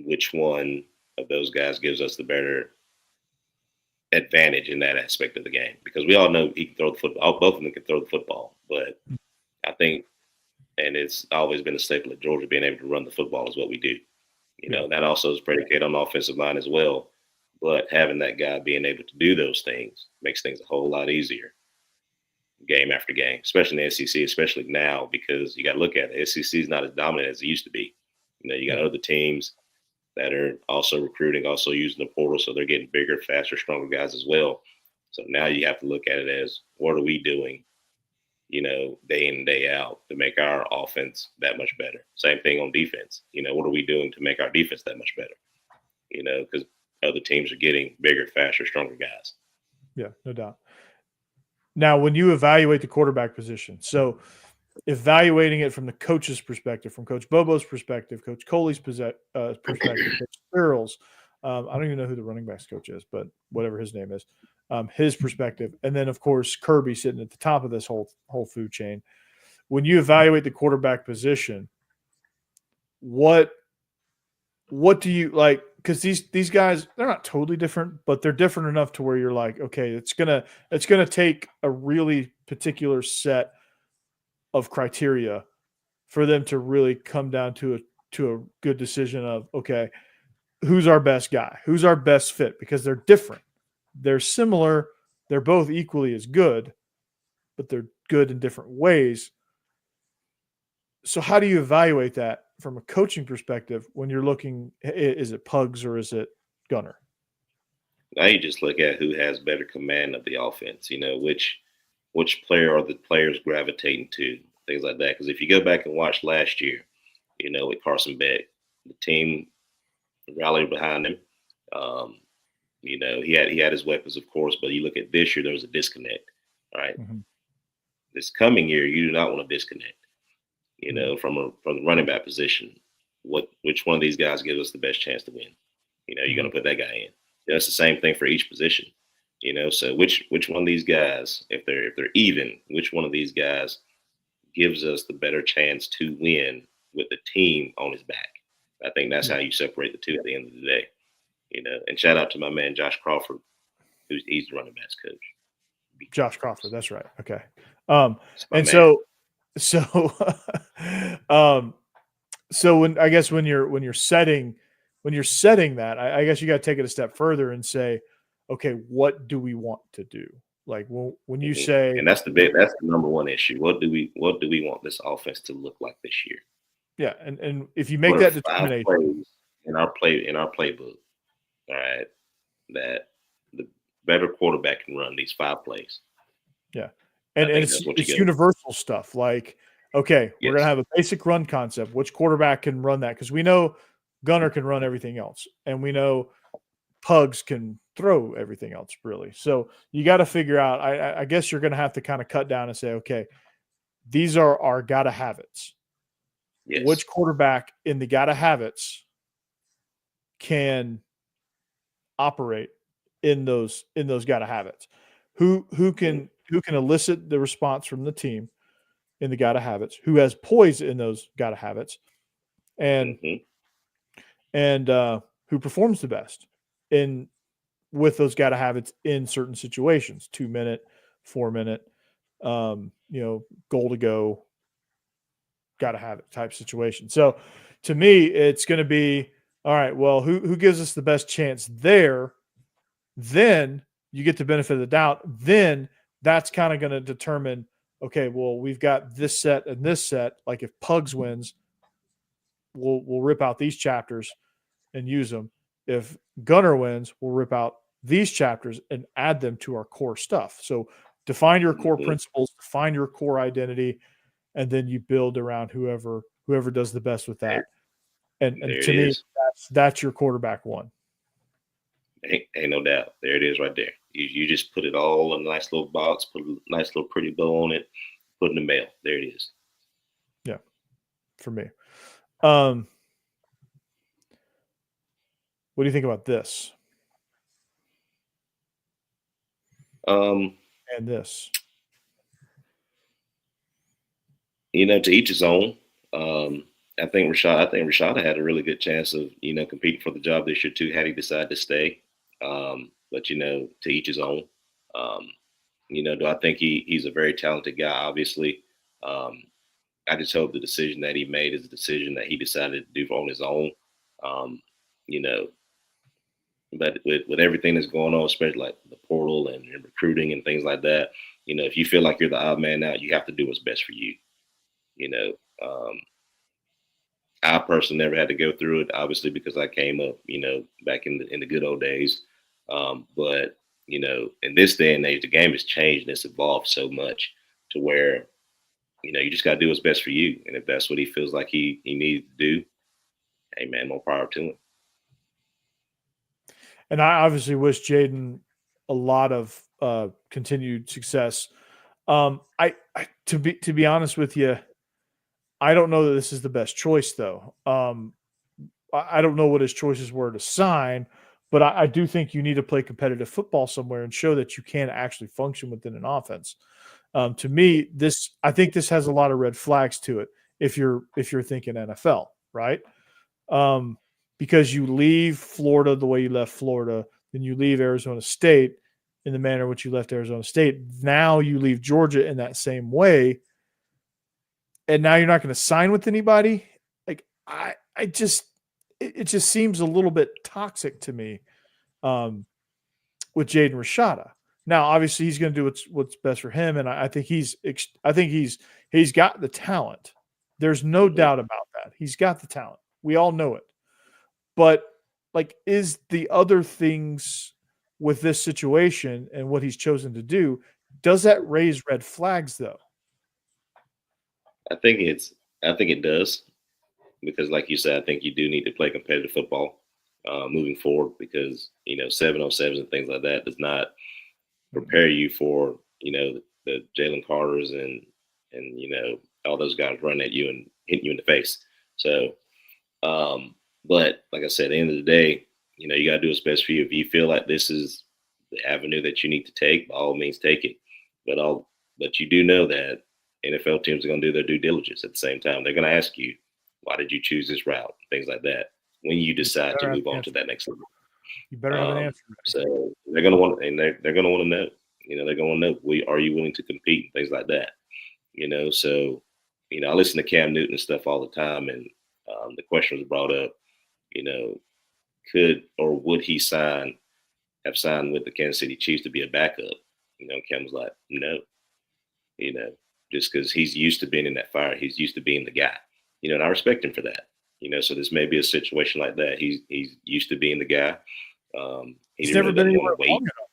which one of those guys gives us the better advantage in that aspect of the game? Because we all know he can throw the football. Both of them can throw the football. But I think, and it's always been a staple at Georgia, being able to run the football is what we do. That also is predicated on the offensive line as well. But having that guy being able to do those things makes things a whole lot easier game after game, especially in the SEC, especially now, because you got to look at it. SEC is not as dominant as it used to be. You got other teams that are also recruiting, also using the portal, so they're getting bigger, faster, stronger guys as well. So now you have to look at it as, what are we doing, day in and day out to make our offense that much better? Same thing on defense. What are we doing to make our defense that much better? Because other teams are getting bigger, faster, stronger guys.
Yeah, no doubt. Now, when you evaluate the quarterback position, so evaluating it from the coach's perspective, from Coach Bobo's perspective, Coach Coley's perspective, Coach Farrell's, I don't even know who the running backs coach is, but whatever his name is, his perspective, and then of course Kirby sitting at the top of this whole food chain. When you evaluate the quarterback position, what do you like? Because these guys, they're not totally different, but they're different enough to where you're like, okay, it's gonna take a really particular set of criteria for them to really come down to a good decision of, okay, who's our best guy? Who's our best fit? Because they're different. They're similar. They're both equally as good, but they're good in different ways. So how do you evaluate that from a coaching perspective when you're looking, is it Pugs or is it Gunner?
Now you just look at who has better command of the offense, which player are the players gravitating to, things like that. Because if you go back and watch last year, with Carson Beck, the team rallied behind him. He had his weapons, of course, but you look at this year, there was a disconnect. All right. Mm-hmm. This coming year, you do not want to disconnect. From the running back position, which one of these guys gives us the best chance to win? You're going to put that guy in. It's the same thing for each position. So which one of these guys, if they're even, which one of these guys gives us the better chance to win with the team on his back? I think that's how you separate the two at the end of the day. And shout out to my man Josh Crawford, he's the running backs coach.
Josh Crawford, that's right. Okay. And so when you're setting that, I guess you got to take it a step further and say, okay, what do we want to do? Like, well, when you say,
and that's the number one issue. What do we want this offense to look like this year?
Yeah, and if you make that determination
in our playbook, all right, that the better quarterback can run these 5 plays.
Yeah, and it's universal stuff. Like, okay, we're gonna have a basic run concept. Which quarterback can run that? Because we know Gunner can run everything else, and we know Pugs can throw everything else, really. So you got to figure out. I guess you're going to have to kind of cut down and say, okay, these are our gotta have it's. Yes. Which quarterback in the gotta have it's can operate in those gotta have it's? Who can elicit the response from the team in the gotta have it's? Who has poise in those gotta have it's? And who performs the best with those gotta have it's in certain situations? 2-minute, 4-minute, goal to go, gotta have it type situation. So to me, it's going to be, all right, well, who gives us the best chance there? Then you get the benefit of the doubt. Then that's kind of going to determine, okay, well, we've got this set and this set. Like if Pugs wins, we'll rip out these chapters and use them. if Gunner wins, we'll rip out these chapters and add them to our core stuff. So define your core principles, define your core identity, and then you build around whoever does the best with that. And to me, that's your quarterback one.
Ain't no doubt. There it is right there. You just put it all in a nice little box, put a nice little pretty bow on it, put it in the mail. There it is.
Yeah, for me. What do you think about this? And this.
To each his own. I think Rashada had a really good chance of, competing for the job this year too, had he decided to stay. But to each his own. Do I think he's a very talented guy? Obviously. I just hope the decision that he made is a decision that he decided to do on his own. But with everything that's going on, especially like the portal and recruiting and things like that, if you feel like you're the odd man out, you have to do what's best for you. I personally never had to go through it, obviously, because I came up, back in the good old days. But in this day and age, the game has changed and it's evolved so much to where, you just got to do what's best for you. And if that's what he feels like he needs to do, hey man, more power to him.
And I obviously wish Jaden a lot of continued success. To be honest with you, I don't know that this is the best choice, though. I don't know what his choices were to sign, but I do think you need to play competitive football somewhere and show that you can actually function within an offense. To me, I think this has a lot of red flags to it if you're thinking NFL, right? Because you leave Florida the way you left Florida, then you leave Arizona State in the manner in which you left Arizona State. Now you leave Georgia in that same way, and now you're not going to sign with anybody. Like it just seems a little bit toxic to me with Jaden Rashada. Now, obviously, he's going to do what's best for him, and I think he's got the talent. There's no doubt about that. He's got the talent. We all know it. But is the other things with this situation and what he's chosen to do, does that raise red flags though?
I think it does, because like you said, I think you do need to play competitive football moving forward, because 7-on-7s and things like that does not prepare you for the Jalen Carters and all those guys running at you and hitting you in the face. So but like I said, at the end of the day, you got to do what's best for you. If you feel like this is the avenue that you need to take, by all means, take it. But you do know that NFL teams are going to do their due diligence at the same time. They're going to ask you, why did you choose this route? Things like that. When you decide to move on to that next level,
you better have an answer.
So they're going to want, and they're going to want to know. They're going to know, are you willing to compete and things like that. So I listen to Cam Newton and stuff all the time, and the question was brought up. Could or would he have signed with the Kansas City Chiefs to be a backup? Cam was like, no. Just because he's used to being in that fire, he's used to being the guy. And I respect him for that. So this may be a situation like that. He's used to being the guy.
He's never been anywhere long enough.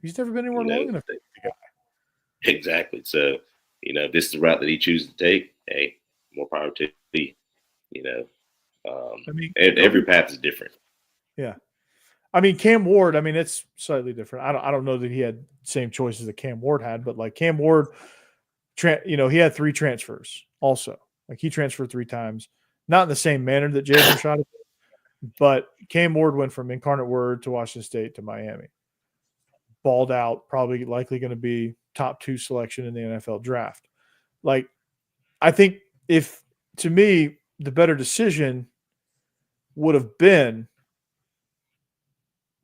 He's never been anywhere long enough to be the guy.
Exactly. So, if this is the route that he chooses to take, hey, more power to be. Every path is different.
Yeah. Cam Ward, it's slightly different. I don't know that he had same choices that Cam Ward had, but like Cam Ward, he had 3 transfers also. Like he transferred 3 times, not in the same manner that Jaden Rashada did, but Cam Ward went from Incarnate Word to Washington State to Miami. Balled out, probably likely going to be top 2 selection in the NFL draft. Like, I think to me, the better decision would have been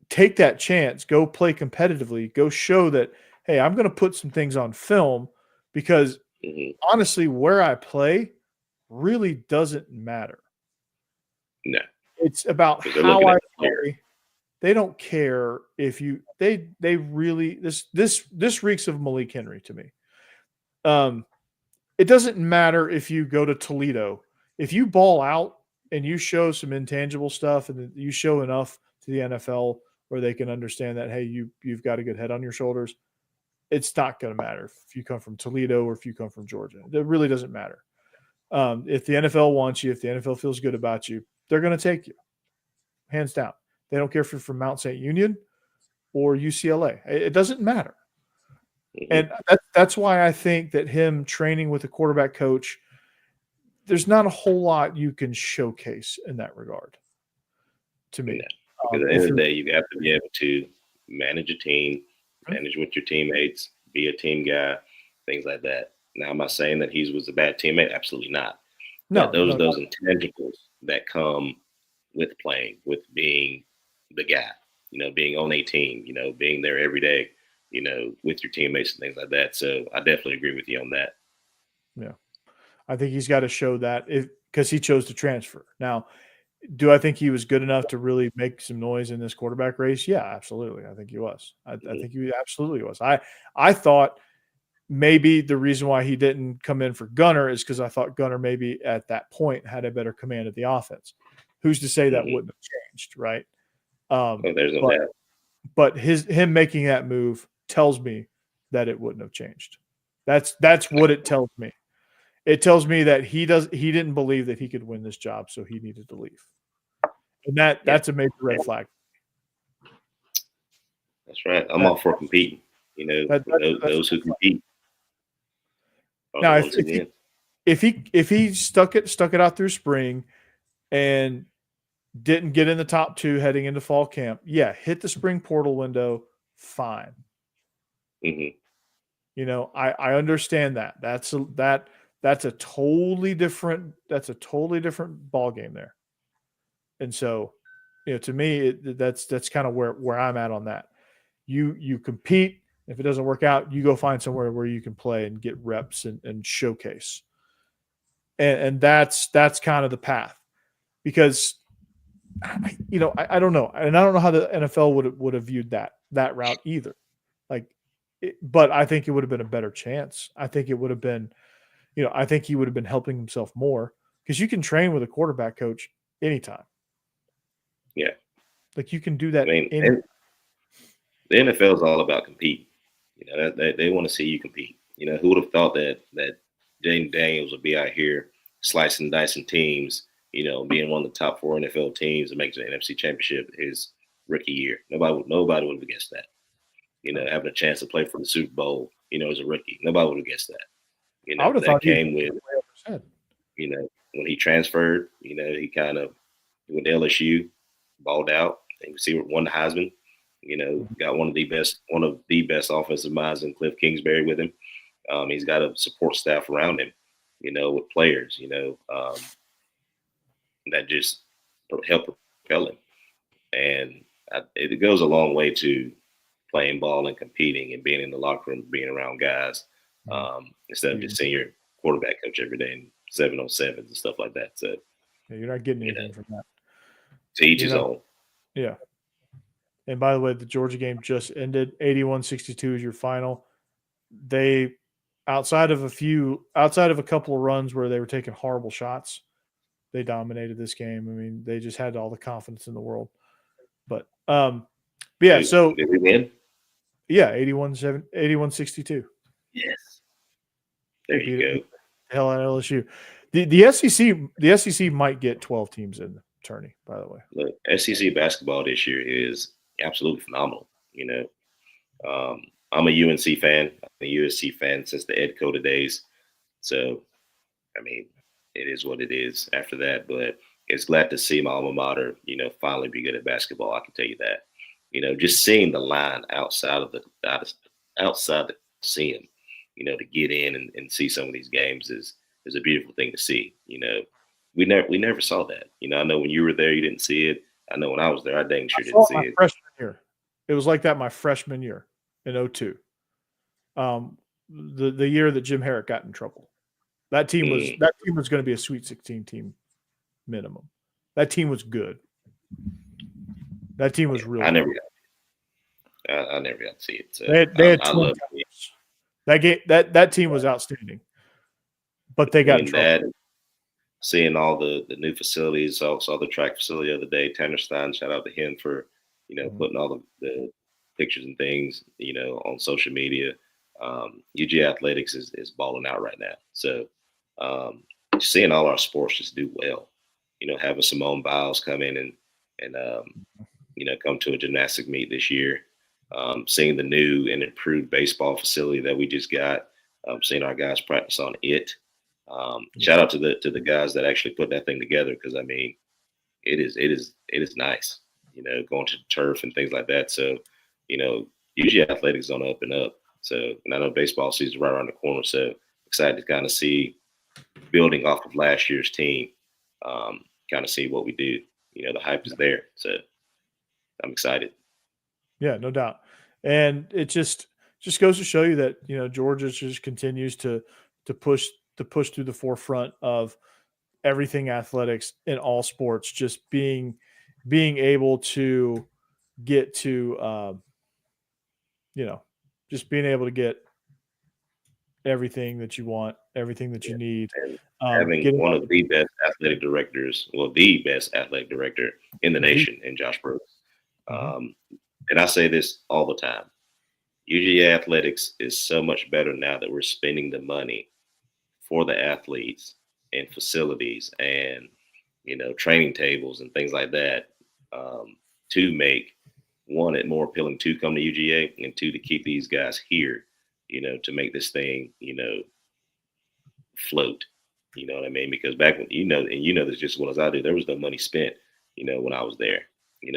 take that chance, go play competitively, go show that, hey, I'm going to put some things on film, because honestly, where I play really doesn't matter.
No.
It's about how I play. They don't care if they really, this reeks of Malik Henry to me. It doesn't matter if you go to Toledo. If you ball out and you show some intangible stuff and you show enough to the NFL where they can understand that, hey, you've got a good head on your shoulders, it's not going to matter if you come from Toledo or if you come from Georgia. It really doesn't matter. If the NFL wants you, if the NFL feels good about you, they're going to take you, hands down. They don't care if you're from Mount St. Union or UCLA. It doesn't matter. And that's why I think that him training with a quarterback coach, there's not a whole lot you can showcase in that regard, to me.
Because at the end of the day, you have to be able to manage a team, manage with your teammates, be a team guy, things like that. Now, am I saying that he was a bad teammate? Absolutely not.
No,
but those intangibles that come with playing, with being the guy, being on a team, being there every day, with your teammates and things like that. So I definitely agree with you on that.
Yeah. I think he's got to show that because he chose to transfer. Now, do I think he was good enough to really make some noise in this quarterback race? Yeah, absolutely. I think he was. I think he absolutely was. I thought maybe the reason why he didn't come in for Gunner is because I thought Gunner maybe at that point had a better command of the offense. Who's to say that wouldn't have changed, right?
There's no doubt.
But him making that move tells me that it wouldn't have changed. That's what it tells me. It tells me that he didn't believe that he could win this job, so he needed to leave. And that's a major red flag.
That's right. I'm all for competing. Those who compete.
Now, if he stuck it out through spring and didn't get in the top 2 heading into fall camp, hit the spring portal window, fine. I understand that. That's a totally different ball game there. And so, to me, that's kind of where I'm at on that. You compete. If it doesn't work out, you go find somewhere where you can play and get reps and showcase. And that's kind of the path, because I don't know, and I don't know how the NFL would have viewed that route either. But I think it would have been a better chance. I think it would have been, I think he would have been helping himself more, because you can train with a quarterback coach anytime.
Yeah,
you can do that.
The NFL is all about competing. They want to see you compete. Who would have thought that Jaden Daniels would be out here slicing and dicing teams, being one of the top 4 NFL teams and making the NFC Championship his rookie year. Nobody would have guessed that. Having a chance to play for the Super Bowl, as a rookie. Nobody would have guessed that.
I would have thought
came with, when he transferred, he kind of went to LSU, balled out, and won the Heisman. Got one of the best offensive minds in Cliff Kingsbury with him. He's got a support staff around him, with players, that just help propel him. And it goes a long way to playing ball and competing and being in the locker room, being around guys, instead of just seeing your quarterback coach every day in 7-on-7s and stuff like that. So
you're not getting anything from that.
To each his own.
Yeah. And by the way, the Georgia game just ended. 81-62 is your final. They, outside of a couple of runs where they were taking horrible shots, they dominated this game. I mean, they just had all the confidence in the world. But yeah, so
did we win?
Yeah, 81-62.
Yes. There you go.
Hell out of LSU. The SEC might get 12 teams in the tourney, by the way.
Look, SEC basketball this year is absolutely phenomenal. I'm a UNC fan. I'm a USC fan since the Ed Cota days. So, I mean, it is what it is after that. But it's glad to see my alma mater, finally be good at basketball. I can tell you that. Just seeing the line outside the seeing, to get in and see some of these games is a beautiful thing to see. We never saw that. I know when you were there, you didn't see it. I know when I was there, I dang sure didn't see it.
Freshman year. It was like that my freshman year in 2002. The year that Jim Herrick got in trouble. That team was going to be a Sweet 16 team minimum. That team was good. That team was really good.
I never got to see it. So
they had that team was outstanding. But they got in trouble.
Seeing all the new facilities, saw the track facility the other day. Tanner Stein, shout out to him for putting all the pictures and things, on social media. UGA athletics is balling out right now. So seeing all our sports just do well, having Simone Biles come in and come to a gymnastic meet this year, seeing the new and improved baseball facility that we just got, seeing our guys practice on it. Shout out to the guys that actually put that thing together, because I mean, it is nice, going to the turf and things like that. So, UGA athletics on up and up. So, and I know baseball season right around the corner. So excited to kind of see, building off of last year's team, kind of see what we do. The hype is there. So I'm excited.
Yeah, no doubt. And it just goes to show you that, Georgia just continues to push through the forefront of everything athletics in all sports, just being able to get to, just being able to get everything that you want, everything that you need.
And having one of the best athletic directors, the best athletic director in the nation, in Josh Brooks. And I say this all the time. UGA athletics is so much better now that we're spending the money for the athletes and facilities and, training tables and things like that, to make, one, it more appealing to come to UGA, and two, to keep these guys here, to make this thing, float. You know what I mean? Because back when, this just as well as I do, there was no money spent, when I was there,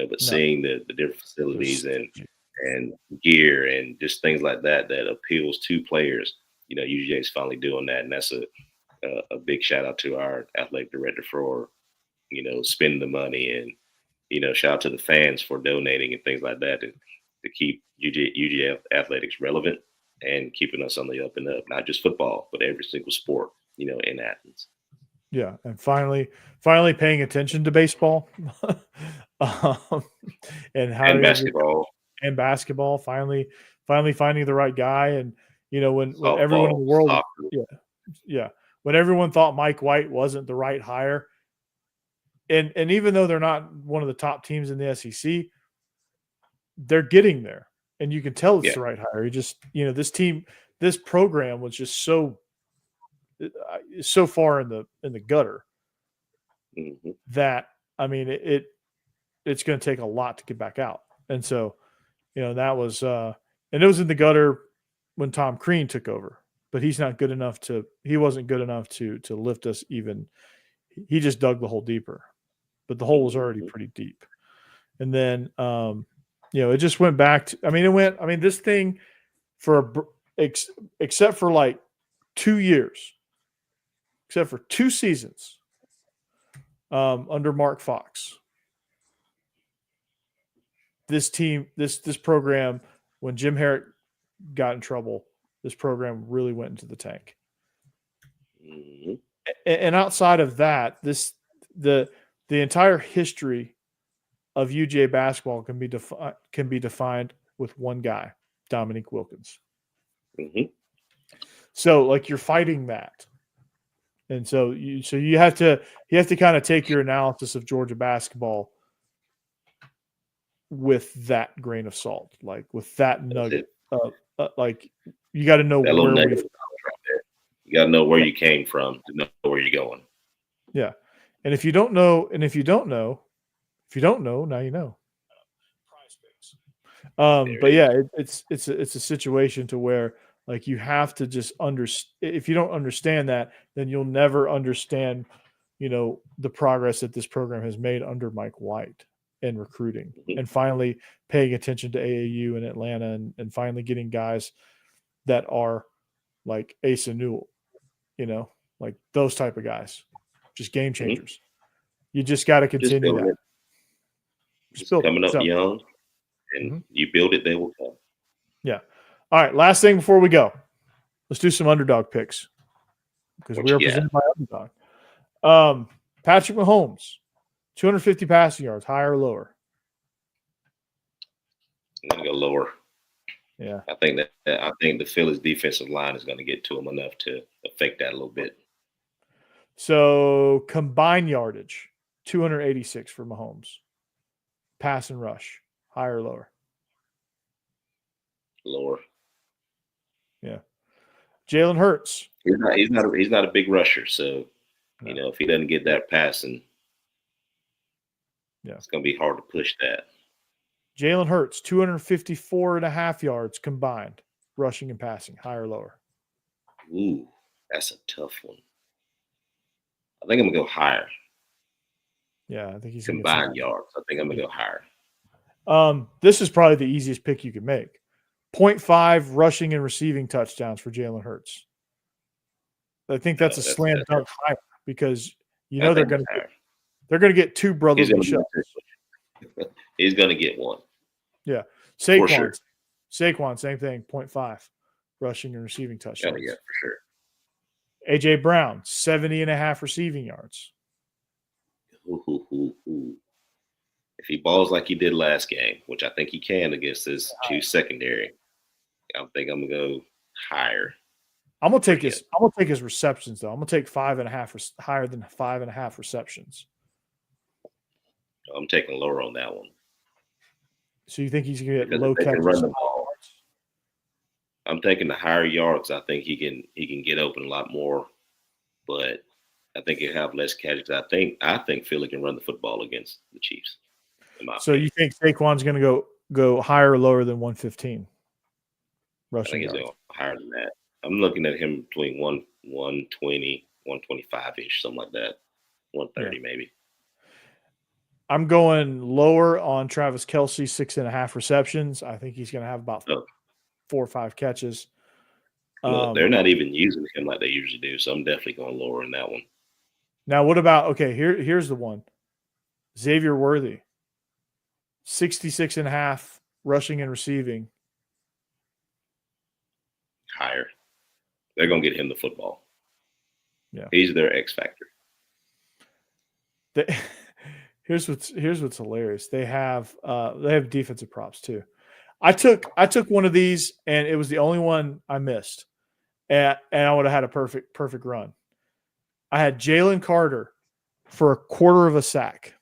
but seeing the different facilities and gear and just things like that appeals to players, UGA is finally doing that. And that's a big shout out to our athletic director for, spending the money, and, shout out to the fans for donating and things like that to keep UGA athletics relevant and keeping us on the up and up, not just football, but every single sport, in Athens.
Yeah, and finally paying attention to baseball, and basketball. Finally finding the right guy, and when everyone in the world, when everyone thought Mike White wasn't the right hire, and even though they're not one of the top teams in the SEC, they're getting there, and you can tell it's the right hire. You just, this program was just so far in the gutter, that, I mean, it's going to take a lot to get back out. And so, that was, and it was in the gutter when Tom Crean took over, but he wasn't good enough to lift us even. He just dug the hole deeper, but the hole was already pretty deep. And then, it just went back to, this thing except for like 2 years, except for 2 seasons, under Mark Fox, this program, when Jim Herrick got in trouble, this program really went into the tank. And outside of that, the entire history of UGA basketball can be defined with one guy, Dominique Wilkins. So, like, you're fighting that. And so you have to kind of take your analysis of Georgia basketball with that grain of salt, like with that nugget. Like, you got to know where
you got to know where you came from to know where you're going.
Yeah, and if you don't know, now you know. But yeah, it's a situation to where, like, you have to just if you don't understand that, then you'll never understand, the progress that this program has made under Mike White in recruiting, and finally paying attention to AAU in Atlanta, and finally getting guys that are like Asa Newell, like those type of guys, just game changers. You just got to continue that.
Just coming up young, and you build it, they will come.
Yeah. All right. Last thing before we go, let's do some underdog picks, because we are presented by Underdog. Patrick Mahomes, 250 passing yards, higher or lower?
I'm gonna go lower.
Yeah.
I think the Phillies defensive line is going to get to him enough to affect that a little bit.
So combined yardage, 286 for Mahomes. Pass and rush, higher or lower?
Lower.
Yeah. Jalen Hurts.
He's not a big rusher, so
No.
if he doesn't get that passing,
Yeah.
it's gonna be hard to push that.
Jalen Hurts, 254.5 yards combined, rushing and passing, higher or lower?
Ooh, that's a tough one. I think I'm gonna go higher.
Yeah, I think he's
Combined yards. I think I'm gonna go higher.
This is probably the easiest pick you can make. 0.5 rushing and receiving touchdowns for Jalen Hurts. I think that's a slam dunk higher because they're going to get two brotherly shots.
He's going to get one.
Yeah, Saquon, same thing. 0.5 rushing and receiving touchdowns.
Yeah, for sure.
AJ Brown, 70.5 receiving yards.
If he balls like he did last game, which I think he can against this Chiefs secondary, I think I'm gonna go higher.
I'm gonna take his receptions though. I'm gonna take 5.5 higher than 5.5 receptions.
I'm taking lower on that one.
So you think he's gonna get low catches?
Run the ball. I'm taking the higher yards. I think he can get open a lot more, but I think he'll have less catches. I think Philly can run the football against the Chiefs.
So you think Saquon's going to go higher or lower than 115? Rushing
I think
yards.
he's going higher than that. I'm looking at him between 120, 125-ish, something like that. 130 maybe.
I'm going lower on Travis Kelce, 6.5 receptions. I think he's going to have about 4 or 5 catches.
Well, they're not even using him like they usually do, so I'm definitely going lower in that one.
Now, what about here's the one. Xavier Worthy, 66.5 rushing and receiving.
Higher. They're going to get him the football.
Yeah.
He's their X factor.
Here's what's hilarious. They have defensive props too. I took one of these and it was the only one I missed. And I would have had a perfect run. I had Jalen Carter for a quarter of a sack.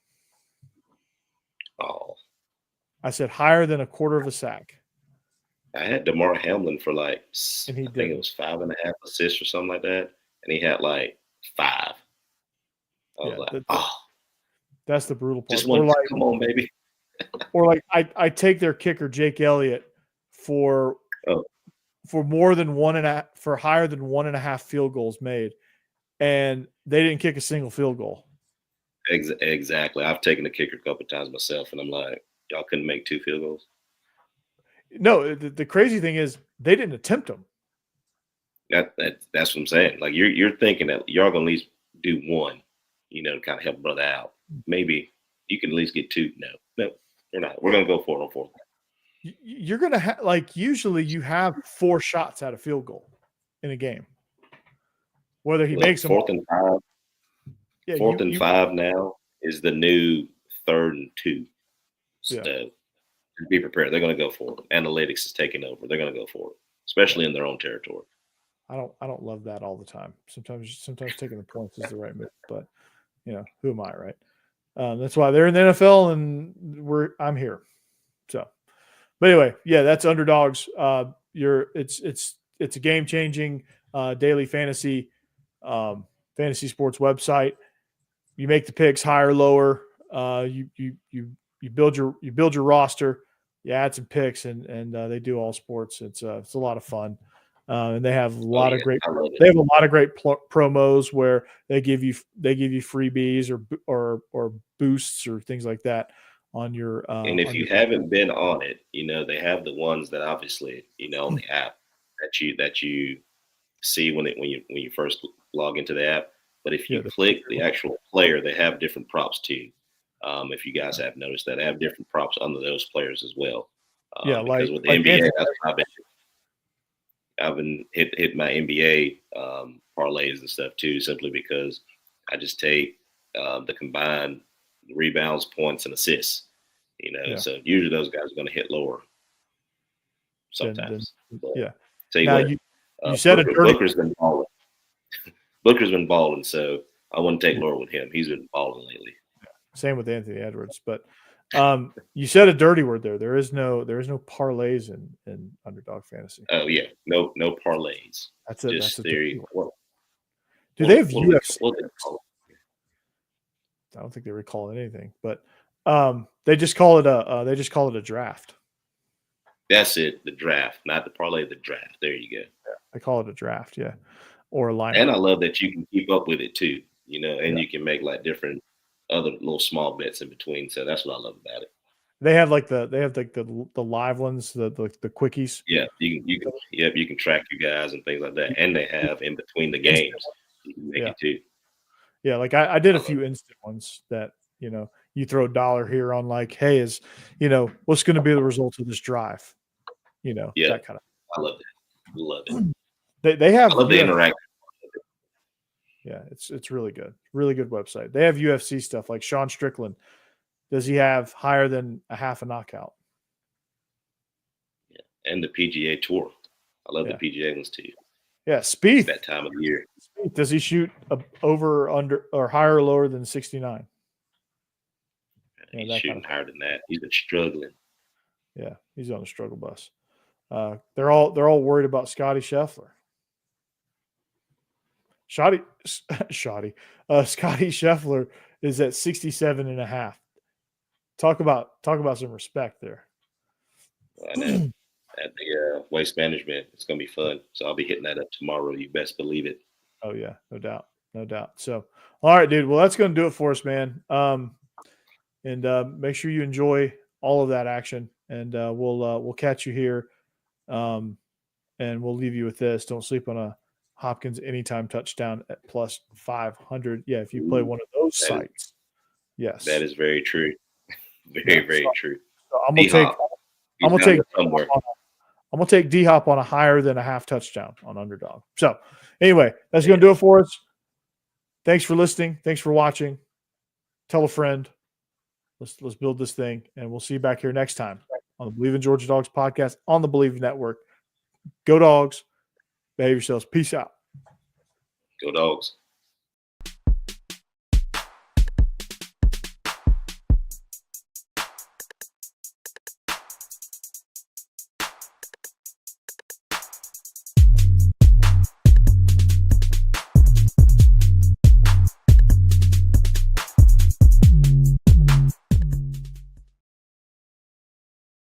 Oh.
I said higher than a quarter of a sack.
I had DeMar Hamlin for I think it was 5.5 assists or something like that. And he had 5. I was
that's the brutal part.
Just come on, baby.
Or I take their kicker, Jake Elliott, for more than for higher than 1.5 field goals made. And they didn't kick a single field goal.
Exactly. I've taken the kicker a couple of times myself, and I'm like, y'all couldn't make 2 field goals?
No, the crazy thing is they didn't attempt them.
That's what I'm saying. You're thinking that y'all gonna at least do one, to kind of help brother out. Maybe you can at least get 2. No, we're not. We're gonna go for it on 4th.
You're gonna have usually you have 4 shots at a field goal in a game. Whether he makes them
4th and 5. Yeah, 4th and 5 now is the new 3rd and 2. So be prepared. They're going to go for it. Analytics is taking over. They're going to go for it, especially in their own territory.
I don't love that all the time. Sometimes taking the points is the right move, but who am I, right? That's why they're in the NFL and I'm here. So, but anyway, that's Underdogs. It's a game changing daily fantasy sports website. You make the picks higher, lower. You build your roster. You add some picks, and they do all sports. It's a lot of fun, and they have a lot of great promos where they give you freebies or boosts or things like that on your.
And if you haven't been on it, they have the ones that obviously on the app that you see when you first log into the app. But if you click the actual player, they have different props too. If you guys have noticed that, I have different props under those players as well. Because with the NBA, I've been hit my NBA parlays and stuff too, simply because I just take the combined rebounds, points, and assists. So usually those guys are going to hit lower sometimes. So you
said
Booker's been balling. Booker's been balling, so I wouldn't take lower with him. He's been balling lately.
Same with Anthony Edwards, but You said a dirty word there. There is no parlays in underdog fantasy.
Oh yeah, no parlays.
That's
Just
a
theory.
dirty word. Do they have UFC?
What do they call it?
I don't think they recall anything, but they just call it a draft.
That's it. The draft, not the parlay. The draft. There you go.
Yeah, they call it a draft. Yeah, or a lineup.
And I love that you can keep up with it too. You know, and
Yeah.
you can make like different other little small bets in between. So that's what I love about it.
They have the live ones, the quickies.
Yeah, you can track your guys and things like that. And they have in between the games, you can make it too.
Yeah, like I did a few instant ones that, you throw $1 here on like, hey, what's going to be the result of this drive? That kind of.
I love that. Love it.
They have.
I love the interaction.
Yeah, it's really good. Really good website. They have UFC stuff like Sean Strickland. Does he have higher than a half a knockout?
Yeah, and the PGA Tour. I love the PGA ones too.
Yeah, Spieth.
That time of the year.
Does he shoot over, under, or higher or lower than 69?
He's shooting higher than that. He's been struggling.
Yeah, he's on the struggle bus. They're all worried about Scotty Scheffler. Scotty Scheffler is at 67.5. Talk about some respect there.
I know. At the waste management, it's going to be fun. So I'll be hitting that up tomorrow. You best believe it.
Oh yeah, no doubt. So, all right, dude. Well, that's going to do it for us, man. And make sure you enjoy all of that action. And we'll catch you here. And we'll leave you with this. Don't sleep on a Hopkins anytime touchdown at plus 500. Yeah, if you play one of those sites. Yes,
that is very true. Very true.
So I'm gonna take D-Hop on a higher than a half touchdown on underdog. So anyway, that's gonna do it for us. Thanks for listening. Thanks for watching. Tell a friend. Let's build this thing, and we'll see you back here next time on the Believe in Georgia Dogs podcast on the Believe Network. Go Dogs. Behave yourselves. Peace out.
Go Dogs.